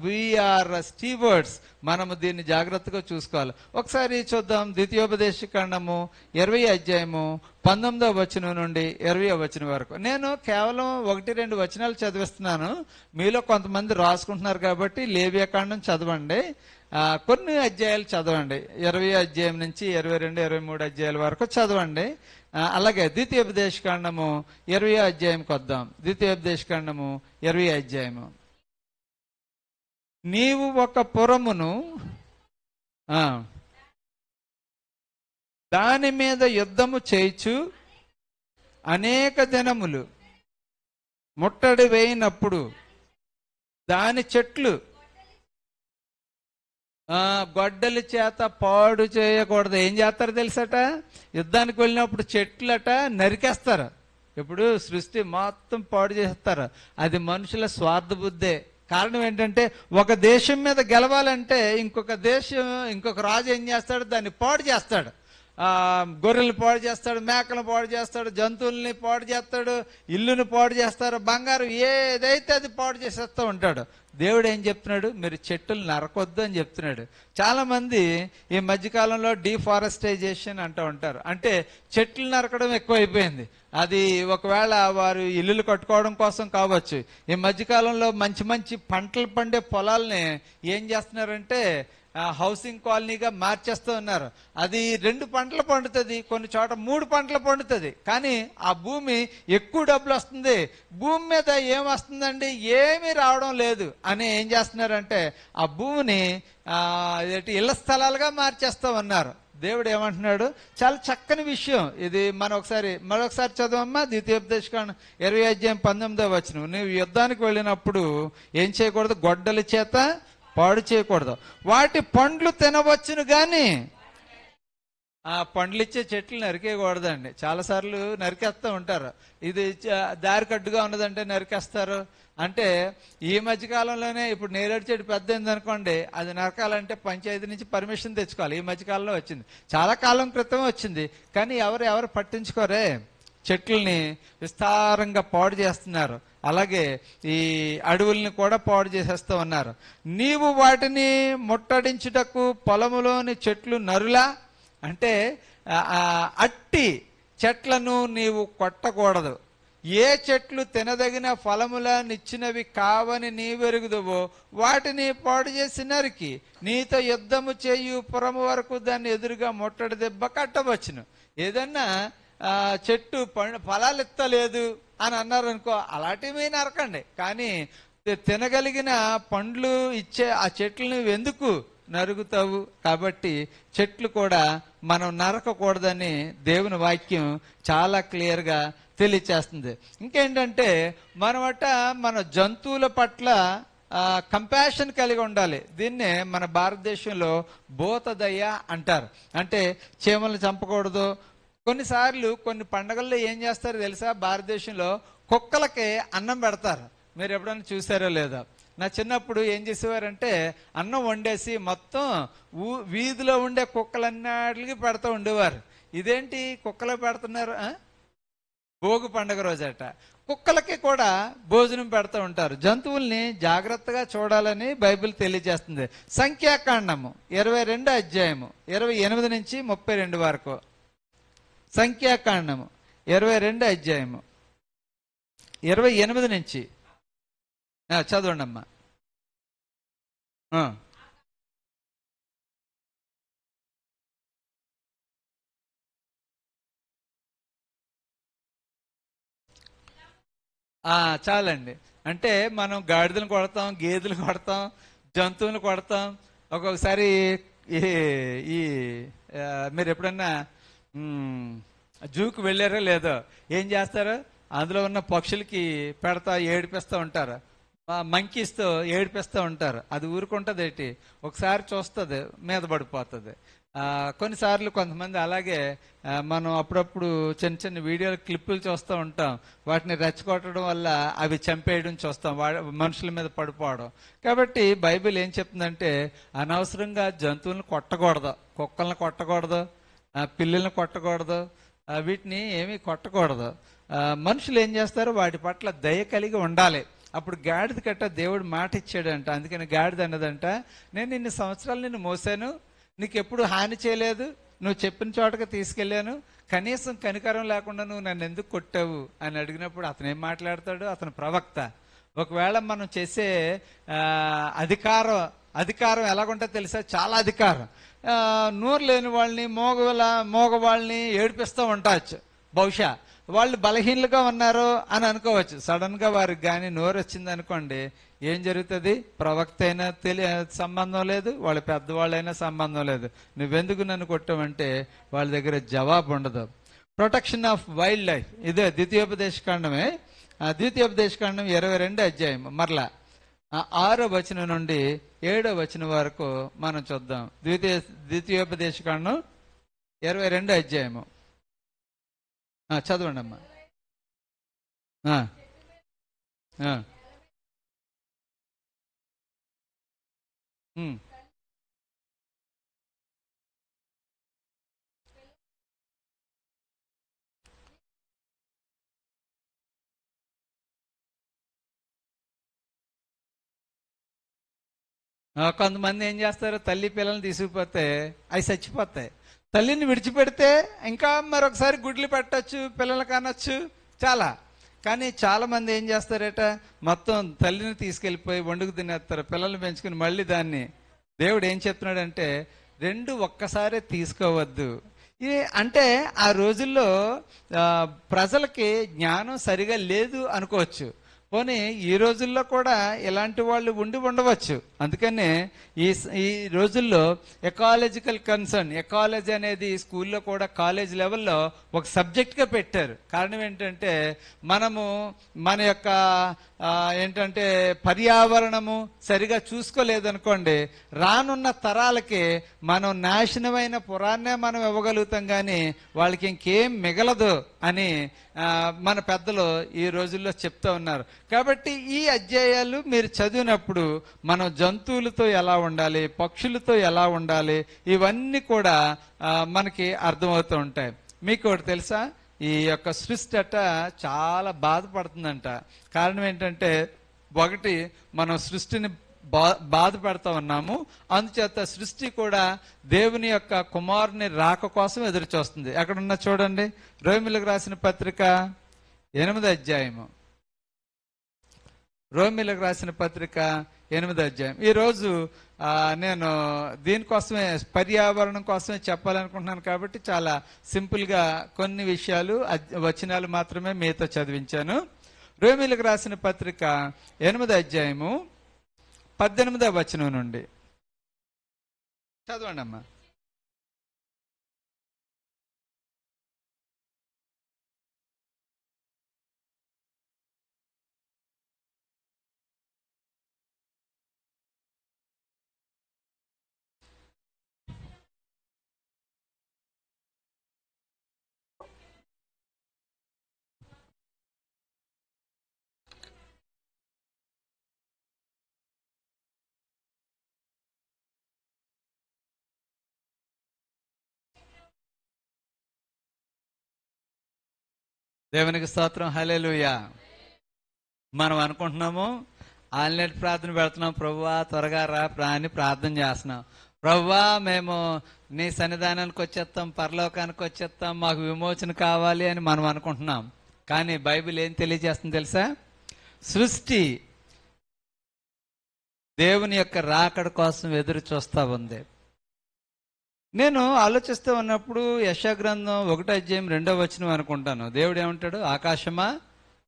A: We are stewards. మనము దీన్ని జాగ్రత్తగా చూసుకోవాలి. ఒకసారి చూద్దాం, ద్వితీయోపదేశకాండము 20వ అధ్యాయము 19వ వచనం నుండి 20వ వచనం వరకు. నేను కేవలం 1-2 వచనాలు చదివిస్తున్నాను. మీలో కొంతమంది రాసుకుంటున్నారు కాబట్టి లేవియాకాండం చదవండి, కొన్ని అధ్యాయాలు చదవండి. 20వ అధ్యాయం నుంచి 22, 23 అధ్యాయాల వరకు చదవండి. అలాగే ద్వితీయోపదేశకాండము 20వ అధ్యాయంకి వద్దాం. ద్వితీయోపదేశకాండము 20వ అధ్యాయము. నీవు ఒక పురమును దాని మీద యుద్ధము చేయిచు అనేక దినములు ముట్టడి వేయినప్పుడు దాని చెట్లు గొడ్డలి చేత పాడు చేయకూడదు. ఏం చేస్తారు తెలుసట, యుద్ధానికి వెళ్ళినప్పుడు చెట్లట నరికేస్తారు. ఇప్పుడు సృష్టి మొత్తం పాడు చేస్తారు. అది మనుషుల స్వార్థ బుద్ధే. కారణం ఏంటంటే ఒక దేశం మీద గెలవాలంటే ఇంకొక రాజు ఏం చేస్తాడు, దాన్ని పాడు చేస్తాడు. గొర్రెలు పాడు చేస్తాడు, మేకలను పాడు చేస్తాడు, జంతువుల్ని పాడు చేస్తాడు, ఇల్లుని పాడు చేస్తారు, బంగారం ఏదైతే అది పాడు చేసేస్తూ ఉంటాడు. దేవుడు ఏం చెప్తున్నాడు, మీరు చెట్టులు నరకొద్దు అని చెప్తున్నాడు. చాలా మంది ఈ మధ్యకాలంలో డిఫారెస్టైజేషన్ అంటూ ఉంటారు. అంటే చెట్లు నరకడం ఎక్కువైపోయింది. అది ఒకవేళ వారు ఇల్లులు కట్టుకోవడం కోసం కావచ్చు. ఈ మధ్యకాలంలో మంచి పంటలు పండే పొలాలని ఏం చేస్తున్నారంటే హౌసింగ్ కాలనీగా మార్చేస్తూ ఉన్నారు. అది 2 పంటలు పండుతుంది, కొన్ని చోట 3 పంటలు పండుతుంది. కానీ ఆ భూమి ఎక్కువ డబ్బులు వస్తుంది, భూమి మీద ఏం వస్తుందండి, ఏమీ రావడం లేదు అని ఏం చేస్తున్నారంటే ఆ భూమిని ఇళ్ల స్థలాలుగా మార్చేస్తూ ఉన్నారు. దేవుడు ఏమంటున్నాడు, చాలా చక్కని విషయం ఇది. మరొకసారి చదవమ్మా, ద్వితీయోపదేశకాండం 20వ అధ్యాయం 19వ వచనం. నువ్వు యుద్ధానికి వెళ్ళినప్పుడు ఏం చేయకూడదు, గొడ్డలి చేత పాడు చేయకూడదు, వాటి పండ్లు తినవచ్చును గాని ఆ పండ్లు ఇచ్చే చెట్లు నరికేయకూడదండి. చాలాసార్లు నరికేస్తూ ఉంటారు. ఇది దారి కట్టుగా ఉన్నదంటే నరికేస్తారు. అంటే ఈ మధ్యకాలంలోనే ఇప్పుడు నేరేడు చెట్టు పెద్దయింది అనుకోండి, అది నరకాలంటే పంచాయతీ నుంచి పర్మిషన్ తెచ్చుకోవాలి. ఈ మధ్యకాలంలో వచ్చింది, చాలా కాలం క్రితం వచ్చింది, కానీ ఎవరు పట్టించుకోరే. చెట్లని విస్తారంగా పాడు చేస్తున్నారు. అలాగే ఈ అడవుల్ని కూడా పాడు చేసేస్తూ ఉన్నారు. నీవు వాటిని ముట్టడించుటకు పొలములోని చెట్లు నరులా, అంటే అట్టి చెట్లను నీవు కొట్టకూడదు. ఏ చెట్లు తినదగిన ఫలములనిచ్చినవి కావని నీవెరుగుదువో వాటిని పాడు చేసి నరికి నీతో యుద్ధము చేయు పురము వరకు దాన్ని ఎదురుగా ముట్టడి దెబ్బ కట్టవచ్చును. ఏదన్నా చెట్టు ఫలాలు ఇస్తలేదు అని అన్నారు అనుకో, అలాంటివి నరకండి. కానీ తినగలిగిన పండ్లు ఇచ్చే ఆ చెట్లను ఎందుకు నరుగుతావు? కాబట్టి చెట్లు కూడా మనం నరకకూడదని దేవుని వాక్యం చాలా క్లియర్గా తెలియచేస్తుంది. ఇంకేంటంటే మన జంతువుల పట్ల కంపాషన్ కలిగి ఉండాలి. దీన్నే మన భారతదేశంలో భూతదయ అంటారు. అంటే చీమలను చంపకూడదు. కొన్నిసార్లు కొన్ని పండగల్లో ఏం చేస్తారో తెలుసా? భారతదేశంలో కుక్కలకి అన్నం పెడతారు. మీరు ఎప్పుడైనా చూసారో లేదో? నా చిన్నప్పుడు ఏం చేసేవారంటే అన్నం వండేసి మొత్తం వీధిలో ఉండే కుక్కలన్నిటికి పెడతా ఉండేవారు. ఇదేంటి కుక్కలు పెడుతున్నారు? భోగి పండుగ రోజట కుక్కలకి కూడా భోజనం పెడతా ఉంటారు. జంతువుల్ని జాగ్రత్తగా చూడాలని బైబిల్ తెలియజేస్తుంది. సంఖ్యాకాండము 22 అధ్యాయము 28 నుంచి 32 వరకు. సంఖ్యాకాండము 22 అధ్యాయము 28 నుంచి చదవండి అమ్మా. చాలండి. అంటే మనం గాడిదలు కొడతాం, గేదెలు కొడతాం, జంతువులు కొడతాం. ఒక్కొక్కసారి ఈ మీరు ఎప్పుడన్నా జూకి వెళ్ళారో లేదో, ఏం చేస్తారో అందులో ఉన్న పక్షులకి ఏడిపిస్తూ ఉంటారు. మంకీస్తో ఏడిపిస్తూ ఉంటారు. అది ఊరుకుంటుంది ఏంటి, ఒకసారి చూస్తుంది మీద పడిపోతుంది. కొన్నిసార్లు కొంతమంది అలాగే మనం అప్పుడప్పుడు చిన్న చిన్న వీడియోలు క్లిప్పులు చూస్తూ ఉంటాం. వాటిని రెచ్చగొట్టడం వల్ల అవి చంపేయడం చూస్తాం, మనుషుల మీద పడిపోవడం. కాబట్టి బైబిల్ ఏం చెప్తుందంటే అనవసరంగా జంతువులను కొట్టకూడదు, కుక్కలను కొట్టకూడదు, పిల్లల్ని కొట్టకూడదు, వీటిని ఏమీ కొట్టకూడదు. మనుషులు ఏం చేస్తారు? వాటి పట్ల దయ కలిగి ఉండాలి. అప్పుడు గాడిద కట్ట దేవుడు మాట ఇచ్చాడంట. అందుకని గాడిద అన్నదంట, నేను ఇన్ని సంవత్సరాలు నిన్ను మోసాను, నీకు ఎప్పుడు హాని చేయలేదు, నువ్వు చెప్పిన చోటకి తీసుకెళ్ళాను, కనీసం కనికరం లేకుండా నువ్వు నన్ను ఎందుకు కొట్టావు అని అడిగినప్పుడు అతను ఏం మాట్లాడతాడు? అతను ప్రవక్త. ఒకవేళ మనం చేసే అధికారం ఎలాగుంటుందో తెలుసా? చాలా అధికారం. నోరు లేని వాళ్ళని, మోగవాళ్ళని ఏడిపిస్తూ ఉండవచ్చు. బహుశా వాళ్ళు బలహీనలుగా ఉన్నారు అని అనుకోవచ్చు. సడన్ గా వారికి కానీ నోరు వచ్చింది అనుకోండి, ఏం జరుగుతుంది? ప్రవక్త అయినా సంబంధం లేదు, వాళ్ళ పెద్దవాళ్ళైనా సంబంధం లేదు. నువ్వెందుకు నన్ను కొట్టావంటే వాళ్ళ దగ్గర జవాబు ఉండదు. ప్రొటెక్షన్ ఆఫ్ వైల్డ్ లైఫ్, ఇదే ద్వితీయోపదేశకాండమే. ద్వితీయోపదేశకాండం 22 అధ్యాయం మరలా 6వ వచనం నుండి 7వ వచనం వరకు మనం చూద్దాం. ద్వితీయోపదేశకాండం 22 అధ్యాయము చదవండి అమ్మా. కొంతమంది ఏం చేస్తారు? తల్లి పిల్లల్ని తీసుకుపోతే అవి చచ్చిపోతాయి. తల్లిని విడిచిపెడితే ఇంకా మరొకసారి గుడ్లు పెట్టచ్చు, పిల్లలు కానొచ్చు చాలా. కానీ చాలా మంది ఏం చేస్తారట, మొత్తం తల్లిని తీసుకెళ్ళిపోయి వండుకు తినేస్తారు, పిల్లల్ని పెంచుకుని మళ్ళీ దాన్ని. దేవుడు ఏం చెప్తున్నాడంటే రెండు ఒక్కసారే తీసుకోవద్దు. అంటే ఆ రోజుల్లో ప్రజలకి జ్ఞానం సరిగా లేదు అనుకోవచ్చు. పోనీ ఈ రోజుల్లో కూడా ఇలాంటి వాళ్ళు ఉండవచ్చు. అందుకనే ఈ రోజుల్లో ఎకాలజికల్ కన్సర్న్, ఎకాలజీ అనేది స్కూల్లో కూడా కాలేజ్ లెవెల్లో ఒక సబ్జెక్ట్గా పెట్టారు. కారణం ఏంటంటే మన యొక్క పర్యావరణము సరిగా చూసుకోలేదనుకోండి, రానున్న తరాలకి మనం నాశనమైన పురాన్నే మనం ఇవ్వగలుగుతాం, కానీ వాళ్ళకి ఇంకేం మిగలదు అని మన పెద్దలు ఈ రోజుల్లో చెప్తూ ఉన్నారు. కాబట్టి ఈ అధ్యాయాలు మీరు చదివినప్పుడు మనం జంతువులతో ఎలా ఉండాలి, పక్షులతో ఎలా ఉండాలి, ఇవన్నీ కూడా మనకి అర్థమవుతూ ఉంటాయి. మీకు ఒకటి తెలుసా? ఈ యొక్క సృష్టి చాలా బాధపడుతుందంట. కారణం ఏంటంటే ఒకటి, మనం సృష్టిని బాధపడతా ఉన్నాము. అందుచేత సృష్టి కూడా దేవుని యొక్క కుమారుని రాక కోసం ఎదురు చూస్తుంది. అక్కడ ఉన్న చూడండి, రోమిలకు రాసిన పత్రిక 8వ అధ్యాయము, రోమీలకు రాసిన పత్రిక 8వ అధ్యాయం. ఈరోజు నేను దీనికోసమే, పర్యావరణం కోసమే చెప్పాలనుకుంటున్నాను కాబట్టి చాలా సింపుల్గా కొన్ని విషయాలు, వచనాలు మాత్రమే మీతో చదివించాను. రోమీలకు రాసిన పత్రిక 8వ అధ్యాయము 18వ వచనం నుండి చదవండి అమ్మా. దేవునికి స్తోత్రం, హల్లెలూయా. మనం అనుకుంటున్నాము ఆన్లైన్ ప్రార్థన పెడుతున్నాం, ప్రభువా త్వరగా రా అని ప్రార్థన చేస్తున్నాం. ప్రభువా మేము నీ సన్నిధానానికి వచ్చేస్తాం, పరలోకానికి వచ్చేస్తాం, మాకు విమోచన కావాలి అని మనం అనుకుంటున్నాం. కానీ బైబిల్ ఏం తెలియజేస్తుంది తెలుసా? సృష్టి దేవుని యొక్క రాకడ కోసం ఎదురు చూస్తూ ఉంది. నేను ఆలోచిస్తూ ఉన్నప్పుడు యెషయా గ్రంథం 1వ అధ్యాయం 2వ వచనం అనుకుంటాను. దేవుడు ఏమంటాడు? ఆకాశమా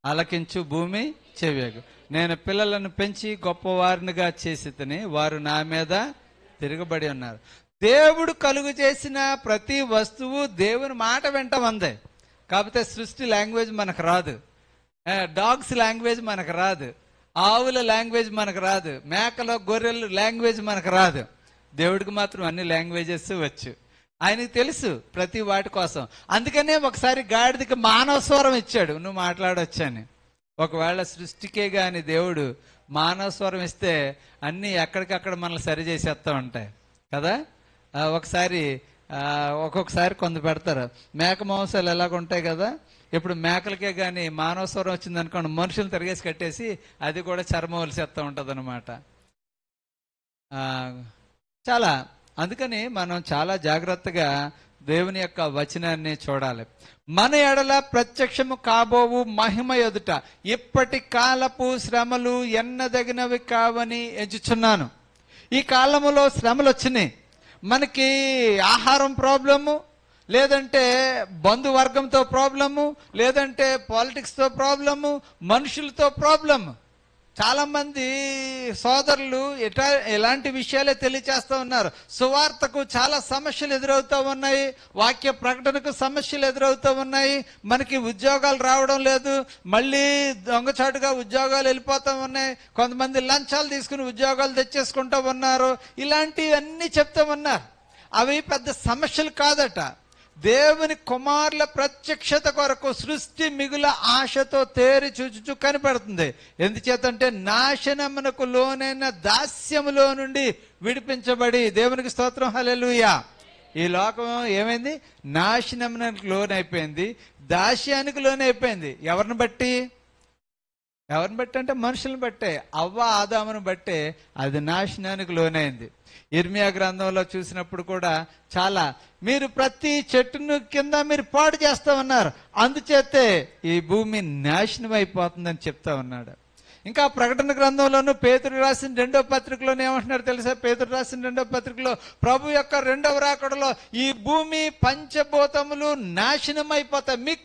A: ఆలకించు, భూమి చెవియగు, నేను పిల్లలను పెంచి గొప్పవారినిగా చేసి తిని వారు నా మీద తిరగబడి ఉన్నారు. దేవుడు కలుగు చేసిన ప్రతి వస్తువు దేవుని మాట వెంట ఉంది. కాకపోతే సృష్టి లాంగ్వేజ్ మనకు రాదు, డాగ్స్ లాంగ్వేజ్ మనకు రాదు, ఆవుల లాంగ్వేజ్ మనకు రాదు, మేకల గొర్రెల లాంగ్వేజ్ మనకు రాదు. దేవుడికి మాత్రం అన్ని లాంగ్వేజెస్ వచ్చు. ఆయనకి తెలుసు ప్రతి వాటి కోసం. అందుకనే ఒకసారి గాడిదకి మానవ స్వరం ఇచ్చాడు, నువ్వు మాట్లాడొచ్చని. ఒకవేళ సృష్టికే గాని దేవుడు మానవ స్వరం ఇస్తే అన్నీ ఎక్కడికక్కడ మనల్ని సరి చేసేస్తూ ఉంటాయి కదా. ఒకసారి ఒక్కొక్కసారి కొంత పెడతారు. మేక మాంసాలు ఎలాగుంటాయి కదా, ఇప్పుడు మేకలకే కానీ మానవ స్వరం వచ్చింది అనుకోండి, మనుషులు తిరిగేసి కట్టేసి అది కూడా చర్మం వలిసేస్తూ ఉంటుంది అనమాట. చాలా అందుకని మనం చాలా జాగ్రత్తగా దేవుని యొక్క వచనాన్ని చూడాలి. మన ఎడల ప్రత్యక్షము కాబోవు మహిమ ఎదుట ఇప్పటి కాలపు శ్రమలు ఎన్నదగినవి కావని ఎంచుచున్నాను. ఈ కాలములో శ్రమలు వచ్చినాయి. మనకి ఆహారం ప్రాబ్లము, లేదంటే బంధువర్గంతో ప్రాబ్లము, లేదంటే పాలిటిక్స్తో ప్రాబ్లము, మనుషులతో ప్రాబ్లము. చాలా మంది సోదరులు ఎలాంటి విషయాలే తెలియచేస్తూ ఉన్నారు. సువార్తకు చాలా సమస్యలు ఎదురవుతూ ఉన్నాయి, వాక్య ప్రకటనకు సమస్యలు ఎదురవుతూ ఉన్నాయి. మనకి ఉద్యోగాలు రావడం లేదు, మళ్ళీ దొంగచాటుగా ఉద్యోగాలు వెళ్ళిపోతూ ఉన్నాయి. కొంతమంది లంచాలు తీసుకుని ఉద్యోగాలు తెచ్చేసుకుంటూ ఉన్నారు. ఇలాంటివన్నీ చెప్తూ ఉన్నారు. అవి పెద్ద సమస్యలు కాదట. దేవుని కుమారుల ప్రత్యక్షత కొరకు సృష్టి మిగుల ఆశతో తేరి చూచుచు కనిపెడుతుంది. ఎందుచేతంటే నాశనమునకు లోనైన దాస్యములో నుండి విడిపించబడి, దేవునికి స్తోత్రం, హల్లెలూయా. ఈ లోకం ఏమైంది? నాశనమునకు లోనైపోయింది, దాస్యానికి లోనైపోయింది. ఎవరిని బట్టి అంటే మనుషులను బట్టే, అవ్వ ఆదామును బట్టే అది నాశనానికి లోనైంది. ఇర్మియా గ్రంథంలో చూసినప్పుడు కూడా చాలా, మీరు ప్రతి చెట్టును కింద మీరు పాడు చేస్తా ఉన్నారు, అందుచేతే ఈ భూమి నాశనం అయిపోతుందని చెప్తా ఉన్నాడు. ఇంకా ప్రకటన గ్రంథంలోనూ పేతురు రాసిన 2వ పత్రికలోనే ఏమంటున్నాడు తెలుసా? పేతురు రాసిన 2వ పత్రికలో ప్రభు యొక్క 2వ రాకడలో ఈ భూమి పంచభూతములు నాశనం అయిపోతాయి,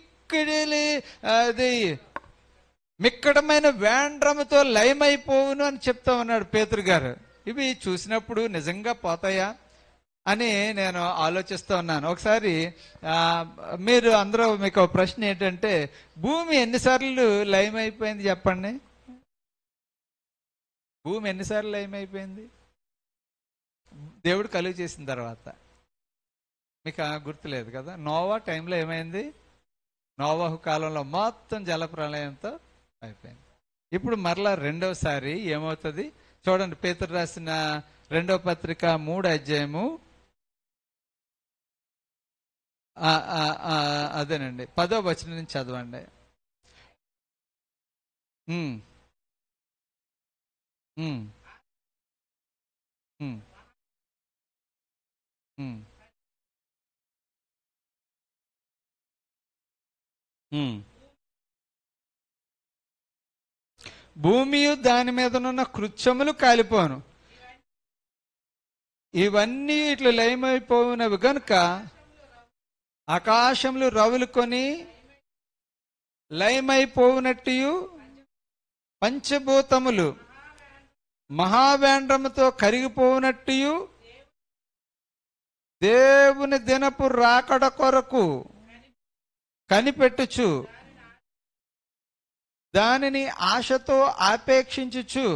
A: మిక్కడమైన వేండ్రముతో లయమైపోవును అని చెప్తా ఉన్నాడు పేతురు గారు. ఇవి చూసినప్పుడు నిజంగా పోతాయా అని నేను ఆలోచిస్తూ ఉన్నాను. ఒకసారి మీరు అందరూ, మీకు ప్రశ్న ఏంటంటే, భూమి ఎన్నిసార్లు లయమైపోయింది చెప్పండి? భూమి ఎన్నిసార్లు లయమైపోయింది దేవుడు కలుగు చేసిన తర్వాత? మీకు గుర్తులేదు కదా. నోవా టైంలో ఏమైంది? నోవాహు కాలంలో మొత్తం జలప్రలయంతో అయిపోయింది. ఇప్పుడు మరలా రెండవసారి ఏమవుతుంది చూడండి. పేతురు రాసిన 2వ పత్రిక 3వ అధ్యాయము, అదేనండి 10వ వచనం నుంచి చదవండి. ఉమ్ ఉమ్ ఉమ్ ఉమ్ భూమియు దాని మీదనున్న కృత్యములు కాలిపోను. ఇవన్నీ ఇట్లు లయమైపోయినవి గనుక ఆకాశములు రవులుకొని లయమైపోవునట్టు పంచభూతములు మహావేంద్రముతో కరిగిపోవునట్టు దేవుని దినపు రాకడ కొరకు కనిపెట్టుచు దానిని ఆశతో ఆపేక్షించుచు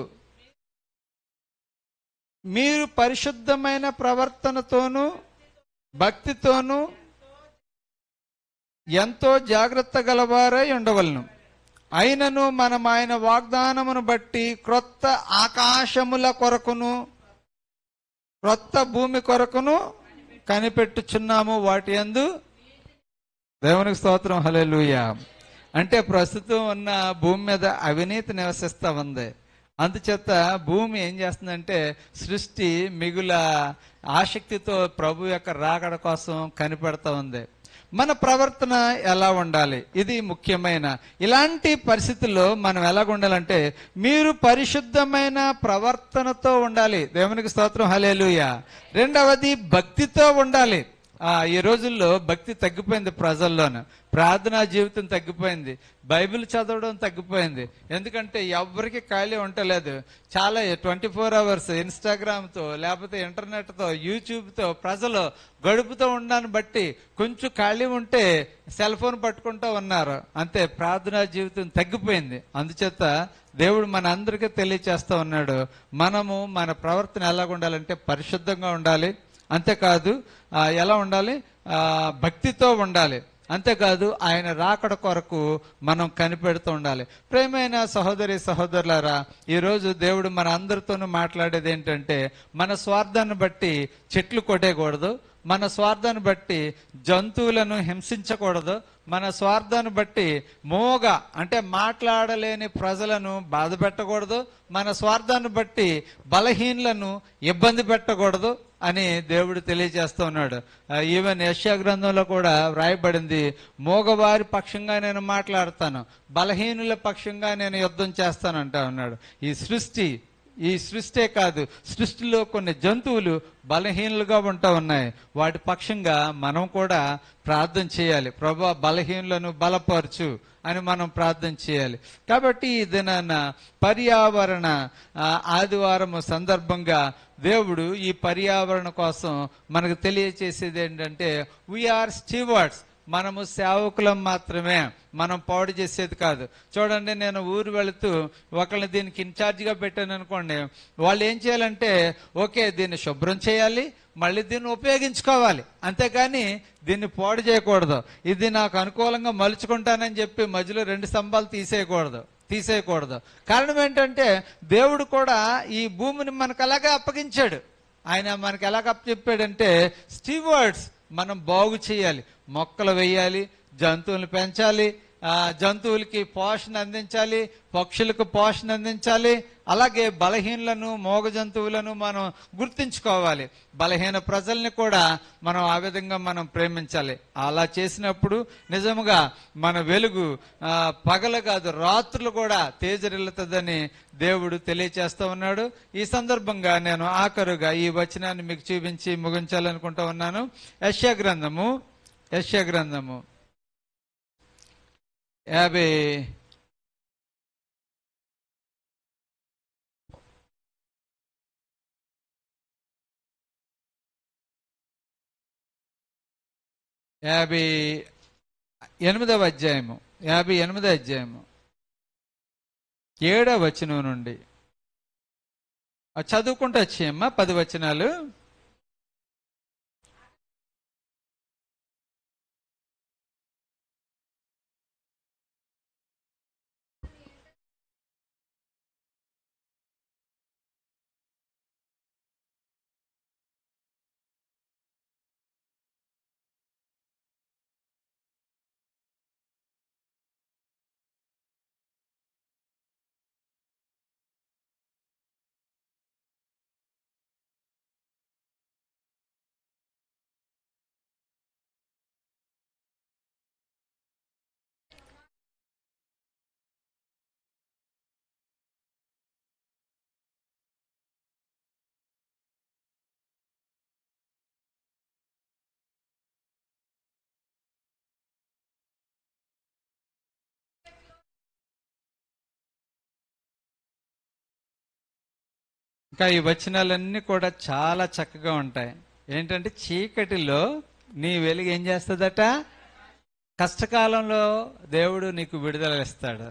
A: మీరు పరిశుద్ధమైన ప్రవర్తనతోనూ భక్తితోనూ ఎంతో జాగ్రత్త గలవారై ఉండవలను. అయినను మనం ఆయన వాగ్దానమును బట్టి క్రొత్త ఆకాశముల కొరకును క్రొత్త భూమి కొరకును కనిపెట్టుచున్నాము. వాటి యందు దేవునికి స్తోత్రం. హల్లెలూయా. అంటే ప్రస్తుతం ఉన్న భూమి మీద అవినీతి నివసిస్తా ఉంది. అందుచేత భూమి ఏం చేస్తుందంటే సృష్టి మిగుల ఆసక్తితో ప్రభు యొక్క రాకడ కోసం కనిపెడతా ఉంది. మన ప్రవర్తన ఎలా ఉండాలి, ఇది ముఖ్యమైన. ఇలాంటి పరిస్థితుల్లో మనం ఎలాగ ఉండాలంటే మీరు పరిశుద్ధమైన ప్రవర్తనతో ఉండాలి. దేవునికి స్తోత్రం. హల్లెలూయా. రెండవది భక్తితో ఉండాలి. ఈ రోజుల్లో భక్తి తగ్గిపోయింది ప్రజల్లోనూ. ప్రార్థనా జీవితం తగ్గిపోయింది, బైబిల్ చదవడం తగ్గిపోయింది. ఎందుకంటే ఎవరికి ఖాళీ ఉండలేదు. చాలా 24 hours ఇన్స్టాగ్రామ్తో లేకపోతే ఇంటర్నెట్తో యూట్యూబ్తో ప్రజలు గడుపుతూ ఉండడాన్ని బట్టి కొంచెం ఖాళీ ఉంటే సెల్ ఫోన్ పట్టుకుంటూ ఉన్నారు. అంతే, ప్రార్థనా జీవితం తగ్గిపోయింది. అందుచేత దేవుడు మన అందరికీ తెలియచేస్తూ ఉన్నాడు, మనము మన ప్రవర్తన ఎలాగ ఉండాలంటే పరిశుద్ధంగా ఉండాలి. అంతేకాదు ఎలా ఉండాలి, భక్తితో ఉండాలి. అంతేకాదు ఆయన రాకడ కొరకు మనం కనిపెడుతూ ఉండాలి. ప్రేమైన సహోదరి సహోదరులారా, ఈరోజు దేవుడు మన అందరితోనూ మాట్లాడేది ఏంటంటే మన స్వార్థాన్ని బట్టి చెట్లు కొట్టేయకూడదు, మన స్వార్థాన్ని బట్టి జంతువులను హింసించకూడదు, మన స్వార్థాన్ని బట్టి అంటే మాట్లాడలేని ప్రజలను బాధ పెట్టకూడదు, మన స్వార్థాన్ని బట్టి బలహీనులను ఇబ్బంది పెట్టకూడదు అని దేవుడు తెలియజేస్తూ ఉన్నాడు. ఈవెన్ యెషయా గ్రంథంలో కూడా వ్రాయబడింది, మోగవారి పక్షంగా నేను మాట్లాడతాను, బలహీనుల పక్షంగా నేను యుద్ధం చేస్తానంటా ఉన్నాడు. ఈ సృష్టే కాదు, సృష్టిలో కొన్ని జంతువులు బలహీనులుగా ఉంటా ఉన్నాయి. వాటి పక్షంగా మనం కూడా ప్రార్థన చేయాలి. ప్రభువా బలహీనులను బలపరచు అని మనం ప్రార్థన చేయాలి. కాబట్టి ఈ దినాన పర్యావరణ ఆదివారం సందర్భంగా దేవుడు ఈ పర్యావరణ కోసం మనకు తెలియచేసేది ఏంటంటే వీఆర్ స్టీవర్డ్స్. మనము సేవకులం మాత్రమే, మనం పాడు చేసేది కాదు. చూడండి, నేను ఊరు వెళుతూ ఒకళ్ళని దీనికి ఇన్ఛార్జిగా పెట్టాను అనుకోండి, వాళ్ళు ఏం చేయాలంటే ఓకే దీన్ని శుభ్రం చేయాలి, మళ్ళీ దీన్ని ఉపయోగించుకోవాలి, అంతేగాని దీన్ని పాడు చేయకూడదు. ఇది నాకు అనుకూలంగా మలుచుకుంటానని చెప్పి మధ్యలో 2 స్తంభాలు తీసేయకూడదు. కారణం ఏంటంటే దేవుడు కూడా ఈ భూమిని మనకు అలాగే అప్పగించాడు. ఆయన మనకు ఎలాగ అప్పచెప్పాడంటే స్టీవర్డ్స్, మనం బాగు చేయాలి, మొక్కలు వేయాలి, జంతువులు పెంచాలి, జంతువులకి పోషణ అందించాలి, పక్షులకు పోషణ అందించాలి. అలాగే బలహీనులను మోగ జంతువులను మనం గుర్తించుకోవాలి, బలహీన ప్రజల్ని కూడా మనం ఆ విధంగా మనం ప్రేమించాలి. అలా చేసినప్పుడు నిజముగా మన వెలుగు పగలు కాదు రాత్రులు కూడా తేజరిల్లుతుందని దేవుడు తెలియచేస్తూ ఉన్నాడు. ఈ సందర్భంగా నేను ఆఖరుగా ఈ వచనాన్ని మీకు చూపించి ముగించాలనుకుంటూ ఉన్నాను. యెషయా గ్రంథము 58వ అధ్యాయము 7వ వచనం నుండి చదువుకుంటూ వచ్చేయమ్మా 10 వచనాలు. ఇంకా ఈ వచనాలన్నీ కూడా చాలా చక్కగా ఉంటాయి. ఏంటంటే చీకటిలో నీ వెలుగు ఏం చేస్తుందట? కష్టకాలంలో దేవుడు నీకు విడుదల ఇస్తాడు.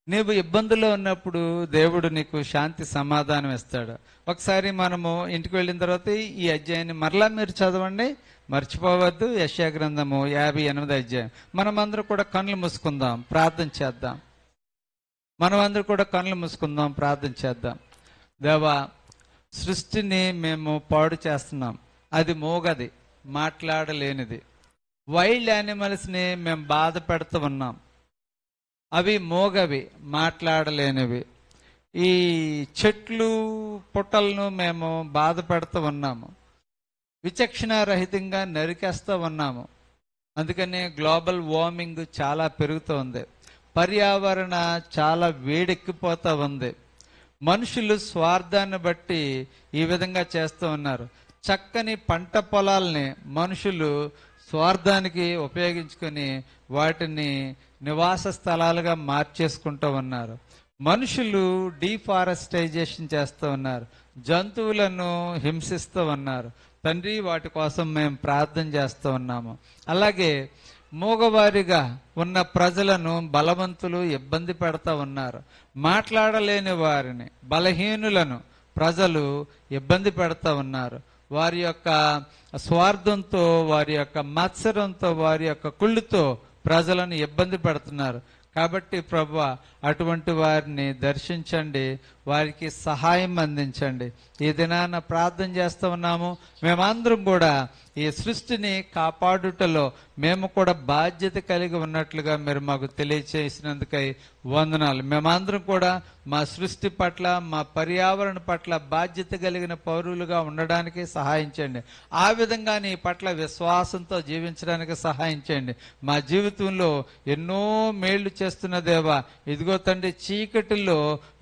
A: నీవు ఇబ్బందుల్లో ఉన్నప్పుడు దేవుడు నీకు శాంతి సమాధానం ఇస్తాడు. ఒకసారి మనము ఇంటికి వెళ్ళిన తర్వాత ఈ అధ్యాయాన్ని మరలా మీరు చదవండి, మర్చిపోవద్దు. యెషయా గ్రంథము 58వ అధ్యాయం. మనమందరూ కూడా కళ్ళు మూసుకుందాం, ప్రార్థన చేద్దాం. మనమందరూ కూడా కళ్ళు మూసుకుందాం, ప్రార్థన చేద్దాం. దేవా, సృష్టిని మేము పాడు చేస్తున్నాం. అది మూగది, మాట్లాడలేనిది. వైల్డ్ యానిమల్స్ని మేము బాధ పెడుతూ ఉన్నాం. అవి మోగవి, మాట్లాడలేనివి. ఈ చెట్లు పుట్టలను మేము బాధ పెడుతూ ఉన్నాము. విచక్షణారహితంగా నరికేస్తూ ఉన్నాము. అందుకని గ్లోబల్ వార్మింగ్ చాలా పెరుగుతోంది. పర్యావరణ చాలా వేడెక్కిపోతూ ఉంది. మనుషులు స్వార్థాన్ని బట్టి ఈ విధంగా చేస్తూ ఉన్నారు. చక్కని పంట పొలాల్ని మనుషులు స్వార్థానికి ఉపయోగించుకొని వాటిని నివాస స్థలాలుగా మార్చేసుకుంటూ ఉన్నారు. మనుషులు డీఫారెస్టైజేషన్ చేస్తూ ఉన్నారు. జంతువులను హింసిస్తూ ఉన్నారు. తండ్రి, వాటి కోసం మేము ప్రార్థన చేస్తూ ఉన్నాము. అలాగే మూగవారిగా ఉన్న ప్రజలను బలవంతులు ఇబ్బంది పెడతా ఉన్నారు. మాట్లాడలేని వారిని, బలహీనులను ప్రజలు ఇబ్బంది పెడతా ఉన్నారు. వారి యొక్క స్వార్థంతో, వారి యొక్క మత్సరంతో, వారి యొక్క కుళ్ళుతో ప్రజలను ఇబ్బంది పెడుతున్నారు. కాబట్టి ప్రభువా, అటువంటి వారిని దర్శించండి, వారికి సహాయం అందించండి. ఈ దినాన ప్రార్థన చేస్తూ ఉన్నాము. మేమందరం కూడా ఈ సృష్టిని కాపాడుటలో మేము కూడా బాధ్యత కలిగి ఉన్నట్లుగా మీరు మాకు తెలియచేసినందుకై వందనాలు. మేమందరం కూడా మా సృష్టి పట్ల, మా పర్యావరణ పట్ల బాధ్యత కలిగిన పౌరులుగా ఉండడానికి సహాయం చేయండి. ఆ విధంగా నీ పట్ల విశ్వాసంతో జీవించడానికి సహాయం చేయండి. మా జీవితంలో ఎన్నో మేళ్లు చేస్తున్న దేవా, ఇదిగో తండ్రి, చీకటిలో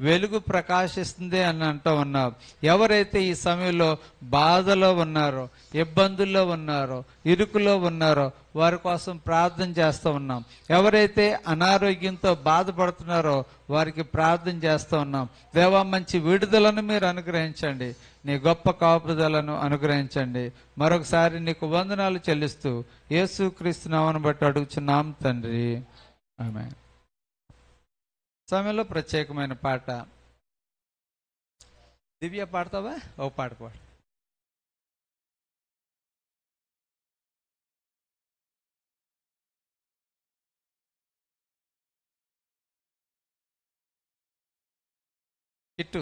A: వెలుగు ప్రకాశిస్తుంది అని అంటూ ఉన్నావు. ఎవరైతే ఈ సమయంలో బాధలో ఉన్నారో, ఇబ్బందుల్లో ఉన్నారో, ఇరుకులో ఉన్నారో వారి కోసం ప్రార్థన చేస్తూ ఉన్నాం. ఎవరైతే అనారోగ్యంతో బాధపడుతున్నారో వారికి ప్రార్థన చేస్తూ ఉన్నాం. దేవా, మంచి విడుదలను మీరు అనుగ్రహించండి. నీ గొప్ప కాపుదలను అనుగ్రహించండి. మరొకసారి నీకు వందనాలు చెల్లిస్తూ యేసుక్రీస్తు నామమును బట్టి అడుగుచున్నాం తండ్రి, ఆమేన్. సమయంలో ప్రత్యేకమైన పాట. దివ్య, పాడతావా? ఓ పాట పాడు. కిట్టు.